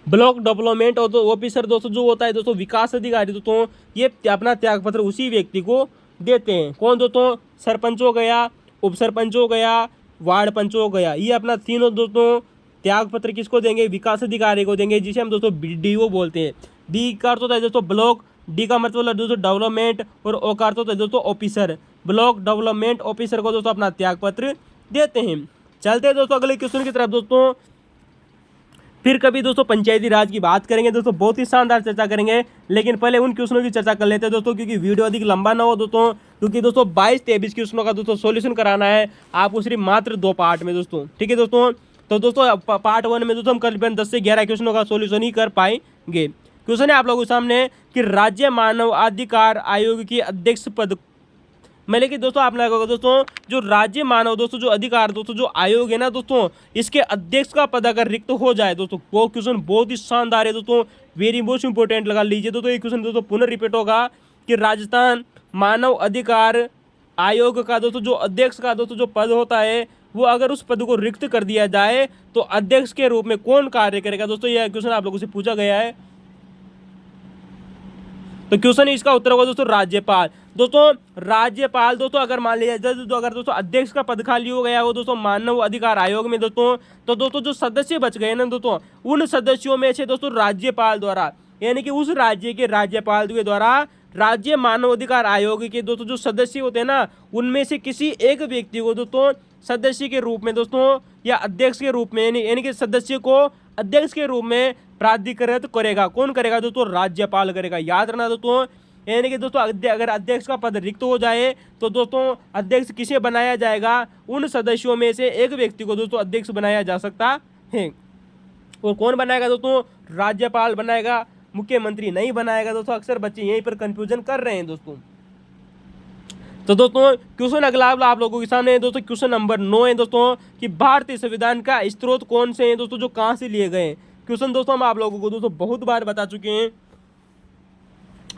S1: ब्लॉक डेवलपमेंट ऑफिसर दोस्तों जो होता है दोस्तों, विकास अधिकारी दोस्तों, ये अपना त्याग पत्र उसी व्यक्ति को देते हैं। कौन दोस्तों? सरपंच हो गया, उप सरपंच हो गया, वार्ड पंच हो गया, ये अपना तीनों दोस्तों त्याग पत्र किसको देंगे? विकास अधिकारी को देंगे, जिसे हम दोस्तों BDO बोलते हैं। B का अर्थ होता है दोस्तों ब्लॉक, D का मतलब दोस्तों डेवलपमेंट, और O का अर्थ होता है दोस्तों ऑफिसर। ब्लॉक डेवलपमेंट ऑफिसर को दोस्तों अपना त्याग पत्र देते हैं। चलते हैं दोस्तों अगले क्वेश्चन की तरफ। दोस्तों फिर कभी दोस्तों पंचायती राज की बात करेंगे दोस्तों, बहुत ही शानदार चर्चा करेंगे, लेकिन पहले उन क्वेश्चनों की चर्चा कर लेते हैं दोस्तों, क्योंकि वीडियो अधिक लंबा ना हो दोस्तों, क्योंकि दोस्तों 22-23 क्वेश्चनों का दोस्तों सॉल्यूशन कराना है आपको सिर्फ मात्र 2 पार्ट में दोस्तों। ठीक है दोस्तों, तो दोस्तों पार्ट 1 में दोस्तों हम करीबन 10 से 11 क्वेश्चनों का सॉल्यूशन ही कर पाएंगे। क्वेश्चन है आप लोगों के सामने कि राज्य मानव अधिकार आयोग की अध्यक्ष पद मतलब कि दोस्तों आप लोगों को दोस्तों जो राज्य मानव दोस्तों जो अधिकार दोस्तों जो आयोग है ना दोस्तों, इसके अध्यक्ष का पद अगर रिक्त हो जाए दोस्तों, वो क्वेश्चन बहुत ही शानदार है दोस्तों, वेरी मोस्ट इंपोर्टेंट लगा लीजिए दोस्तों। ये क्वेश्चन दोस्तों पुनः रिपीट होगा कि राजस्थान मानव अधिकार आयोग का दोस्तों जो अध्यक्ष का दोस्तों जो पद होता है, वो अगर उस पद को रिक्त कर दिया जाए तो अध्यक्ष के रूप में कौन कार्य करेगा दोस्तों? यह क्वेश्चन आप लोगों से पूछा गया है। तो क्वेश्चन इसका उत्तर होगा दोस्तों राज्यपाल। दोस्तों राज्यपाल दोस्तों अगर मान लिया जाए तो अगर दोस्तों अध्यक्ष का पद खाली हो गया हो दोस्तों मानव अधिकार आयोग में दोस्तों, तो दोस्तों जो सदस्य बच गए ना दोस्तों, उन सदस्यों में से दोस्तों राज्यपाल द्वारा, यानी कि उस राज्य के राज्यपाल के द्वारा राज्य मानव अधिकार आयोग के दोस्तों जो सदस्य होते हैं ना, उनमें से किसी एक व्यक्ति को दोस्तों सदस्य के रूप में दोस्तों या अध्यक्ष के रूप में, यानी कि सदस्य को अध्यक्ष के रूप में प्राधिकृत करेगा। कौन करेगा दोस्तों? राज्यपाल करेगा। याद रखना दोस्तों, यानी कि दोस्तों अगर अध्यक्ष का पद रिक्त हो जाए तो दोस्तों अध्यक्ष किसे बनाया जाएगा? उन सदस्यों में से एक व्यक्ति को दोस्तों अध्यक्ष बनाया जा सकता है। और कौन बनाएगा दोस्तों? राज्यपाल बनाएगा, मुख्यमंत्री नहीं बनाएगा दोस्तों। अक्सर बच्चे यहीं पर कंफ्यूजन कर रहे हैं दोस्तों। तो दोस्तों क्वेश्चन अगला आप लोगों के सामने है दोस्तों, क्वेश्चन नंबर 9 है दोस्तों कि भारतीय संविधान का स्रोत कौन से हैं दोस्तों, जो कहाँ से लिए गए? क्वेश्चन दोस्तों हम आप लोगों को दोस्तों बहुत बार बता चुके हैं,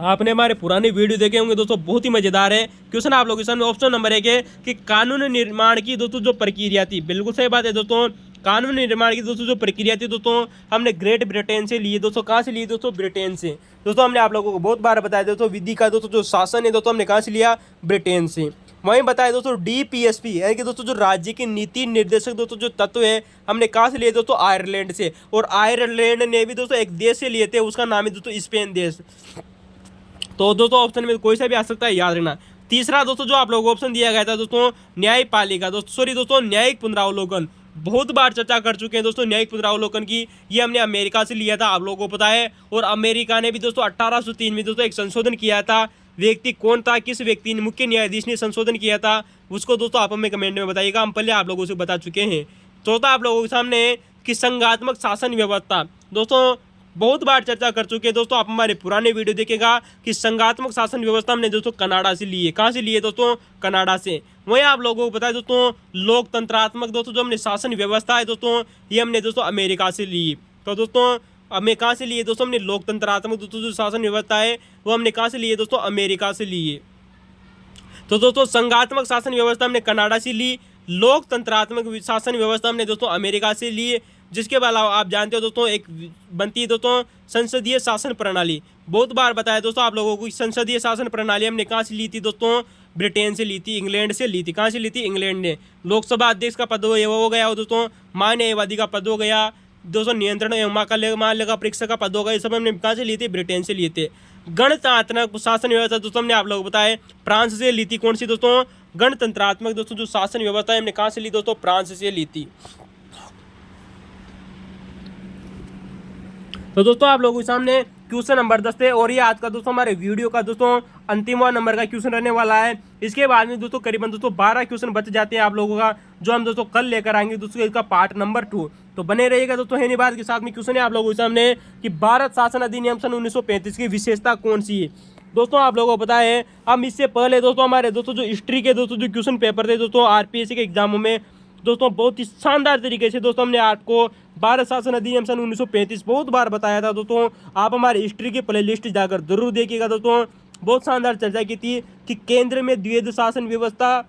S1: आपने हमारे पुराने वीडियो देखे होंगे दोस्तों, बहुत ही मजेदार है। क्वेश्चन आप लोगों के सामने ऑप्शन नंबर 1 है कि कानून निर्माण की दोस्तों जो प्रक्रिया थी, बिल्कुल सही बात है दोस्तों। कानून निर्माण की दोस्तों जो प्रक्रिया थी दोस्तों, हमने ग्रेट ब्रिटेन से लिए दोस्तों। कहाँ से लिए दोस्तों? ब्रिटेन से। दोस्तों हमने आप लोगों को बहुत बार बताया दोस्तों, विधि का दोस्तों जो शासन है दोस्तों हमने कहाँ से लिया? ब्रिटेन से। वहीं बताया दोस्तों DPSP, यानी कि दोस्तों जो राज्य की नीति निर्देशक दोस्तों जो तत्व है, हमने कहाँ से लिए दोस्तों? आयरलैंड से। और आयरलैंड ने भी दोस्तों एक देश से लिए थे, उसका नाम है दोस्तों स्पेन देश। तो दोस्तों ऑप्शन में कोई सा भी आ सकता है, याद रखना। तीसरा दोस्तों जो आप लोगों को ऑप्शन दिया गया था दोस्तों न्यायपालिका दोस्तों न्यायिक पुनरावलोकन, बहुत बार चर्चा कर चुके हैं दोस्तों न्यायिक पुनरावलोकन की। ये हमने अमेरिका से लिया था, आप लोगों को पता है। और अमेरिका ने भी दोस्तों 1803 में दोस्तों एक संशोधन किया था। व्यक्ति कौन था, किस व्यक्ति ने, मुख्य न्यायाधीश ने संशोधन किया था, उसको दोस्तों आप हमें कमेंट में बताइएगा, हम पहले आप लोगों से बता चुके हैं। चौथा आप लोगों के सामने कि संघात्मक शासन व्यवस्था, दोस्तों बहुत बार चर्चा कर चुके हैं दोस्तों, आप हमारे पुराने वीडियो देखेगा कि संघात्मक शासन व्यवस्था हमने दोस्तों कनाडा से लिए। कहाँ से लिए दोस्तों? कनाडा से। वहीं आप लोगों को पता है दोस्तों लोकतंत्रात्मक दोस्तों जो हमने शासन व्यवस्था है दोस्तों, ये हमने दोस्तों अमेरिका से ली। तो दोस्तों हमें कहाँ से लिए दोस्तों? हमने लोकतंत्रात्मक दोस्तों जो शासन व्यवस्था है वो हमने कहाँ से लिए दोस्तों? अमेरिका से लिए। तो दोस्तों संघात्मक शासन व्यवस्था हमने कनाडा से ली, लोकतंत्रात्मक शासन व्यवस्था हमने दोस्तों अमेरिका से लिए। जिसके अलावा आप जानते हो दोस्तों एक बनती है दोस्तों संसदीय शासन प्रणाली, बहुत बार बताया दोस्तों आप लोगों को। संसदीय शासन प्रणाली हमने कहाँ से ली थी दोस्तों? ब्रिटेन से ली थी, इंग्लैंड से ली थी। कहाँ से ली थी? इंग्लैंड ने। लोकसभा अध्यक्ष का पद हो गया दोस्तों, महान्यायवादी का पद हो गया दोस्तों, नियंत्रण एवं महालेखा परीक्षक का पद होगा, ये सब हमने कहाँ से लिए थे? ब्रिटेन से लिए थे। गणतंत्रात्मक शासन व्यवस्था दोस्तों हमने आप लोग बताए फ्रांस से ली थी। कौन सी दोस्तों? गणतंत्रात्मक दोस्तों जो शासन व्यवस्था है हमने कहाँ से ली दोस्तों? फ्रांस से ली थी। तो दोस्तों आप लोगों के सामने क्वेश्चन नंबर 10 है और ये आज का दोस्तों हमारे वीडियो का दोस्तों अंतिम नंबर का क्वेश्चन रहने वाला है। इसके बाद में दोस्तों करीबन दोस्तों 12 क्वेश्चन बच जाते हैं आप लोगों का, जो हम दोस्तों कल लेकर आएंगे दोस्तों इसका पार्ट नंबर 2। तो बने रहिएगा दोस्तों। है नहीं बात के साथ में क्वेश्चन है आप लोगों के सामने कि भारत शासन अधिनियम सन 1935 की विशेषता कौन सी है। दोस्तों आप लोगों को पता है, हम इससे पहले दोस्तों हमारे दोस्तों जो हिस्ट्री के दोस्तों जो क्वेश्चन पेपर थे दोस्तों आरपीएससी के एग्जामों में दोस्तों बहुत ही शानदार तरीके से दोस्तों हमने आपको भारत शासन अधिनियम सन 1935 बहुत बार बताया था दोस्तों। आप हमारे हिस्ट्री की प्लेलिस्ट जाकर जरूर देखिएगा दोस्तों। बहुत शानदार चर्चा की थी कि केंद्र में द्वैध शासन व्यवस्था,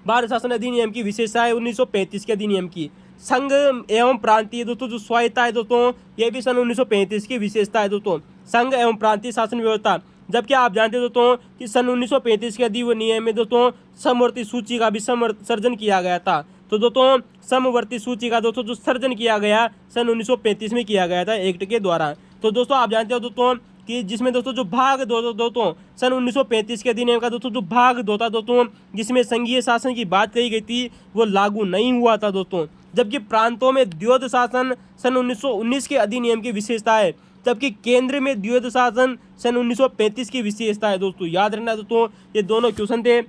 S1: भारत शासन अधिनियम की विशेषता है 1935 के अधिनियम की। संघ एवं प्रांतीय दोस्तों जो स्वायत्ता है दोस्तों, ये भी सन 1935 की विशेषता है दोस्तों, संघ एवं प्रांतीय शासन व्यवस्था। जबकि आप जानते हैं दोस्तों कि सन 1935 के अधिनियम में दोस्तों समवर्ती सूची का भी सर्जन किया गया था। तो दोस्तों समवर्ती सूची का दोस्तों जो सर्जन किया गया सन 1935 में किया गया था एक्ट के द्वारा। तो दोस्तों आप जानते हो दोस्तों कि जिसमें दोस्तों जो भाग दो दोस्तों सन 1935 के अधिनियम का दोस्तों जो भाग 2 था दोस्तों, जिसमें संघीय शासन की बात कही गई थी, वो लागू नहीं हुआ था दोस्तों। जबकि प्रांतों में द्वैध शासन सन 1919 के अधिनियम की विशेषता है, जबकि केंद्र में द्वैध शासन सन 1935 की विशेषता है दोस्तों। याद रखना दोस्तों, ये दोनों क्वेश्चन थे।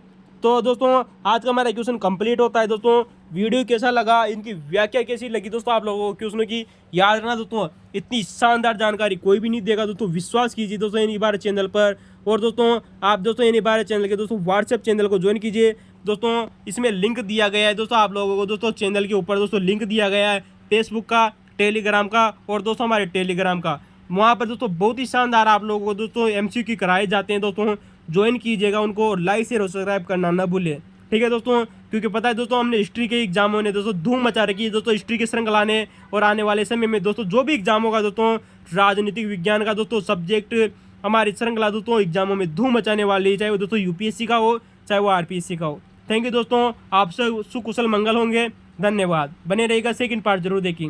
S1: तो दोस्तों आज का हमारा क्वेश्चन कंप्लीट होता है दोस्तों। वीडियो कैसा लगा, इनकी व्याख्या कैसी लगी दोस्तों आप लोगों को क्वेश्चनों की, याद रखना दोस्तों इतनी शानदार जानकारी कोई भी नहीं देगा दोस्तों। विश्वास कीजिए दोस्तों एनी भारत चैनल पर। और दोस्तों आप दोस्तों एनी भारत चैनल के दोस्तों व्हाट्सएप चैनल को ज्वाइन कीजिए दोस्तों। इसमें लिंक दिया गया है दोस्तों आप लोगों को दोस्तों, चैनल के ऊपर दोस्तों लिंक दिया गया है फेसबुक का, टेलीग्राम का और दोस्तों हमारे टेलीग्राम का। वहाँ पर दोस्तों बहुत ही शानदार आप लोगों को दोस्तों MCQ कराए जाते हैं दोस्तों, ज्वाइन कीजिएगा उनको, लाइक शेयर और सब्सक्राइब करना ना भूलें, ठीक है दोस्तों। क्योंकि पता है दोस्तों हमने हिस्ट्री के एग्जामों ने दोस्तों धूम मचा रखी है दोस्तों, हिस्ट्री की श्रृंखला ने। और आने वाले समय में दोस्तों जो भी एग्जाम होगा दोस्तों, राजनीतिक विज्ञान का दोस्तों सब्जेक्ट हमारी श्रृंखला दोस्तों एग्जामों में धूम मचाने वाली है, चाहे वो दोस्तों UPSC का हो चाहे वो RPSC का हो। थैंक यू दोस्तों, आपसे सुकुशल मंगल होंगे। धन्यवाद। बने रहेगा, सेकंड पार्ट जरूर देखें।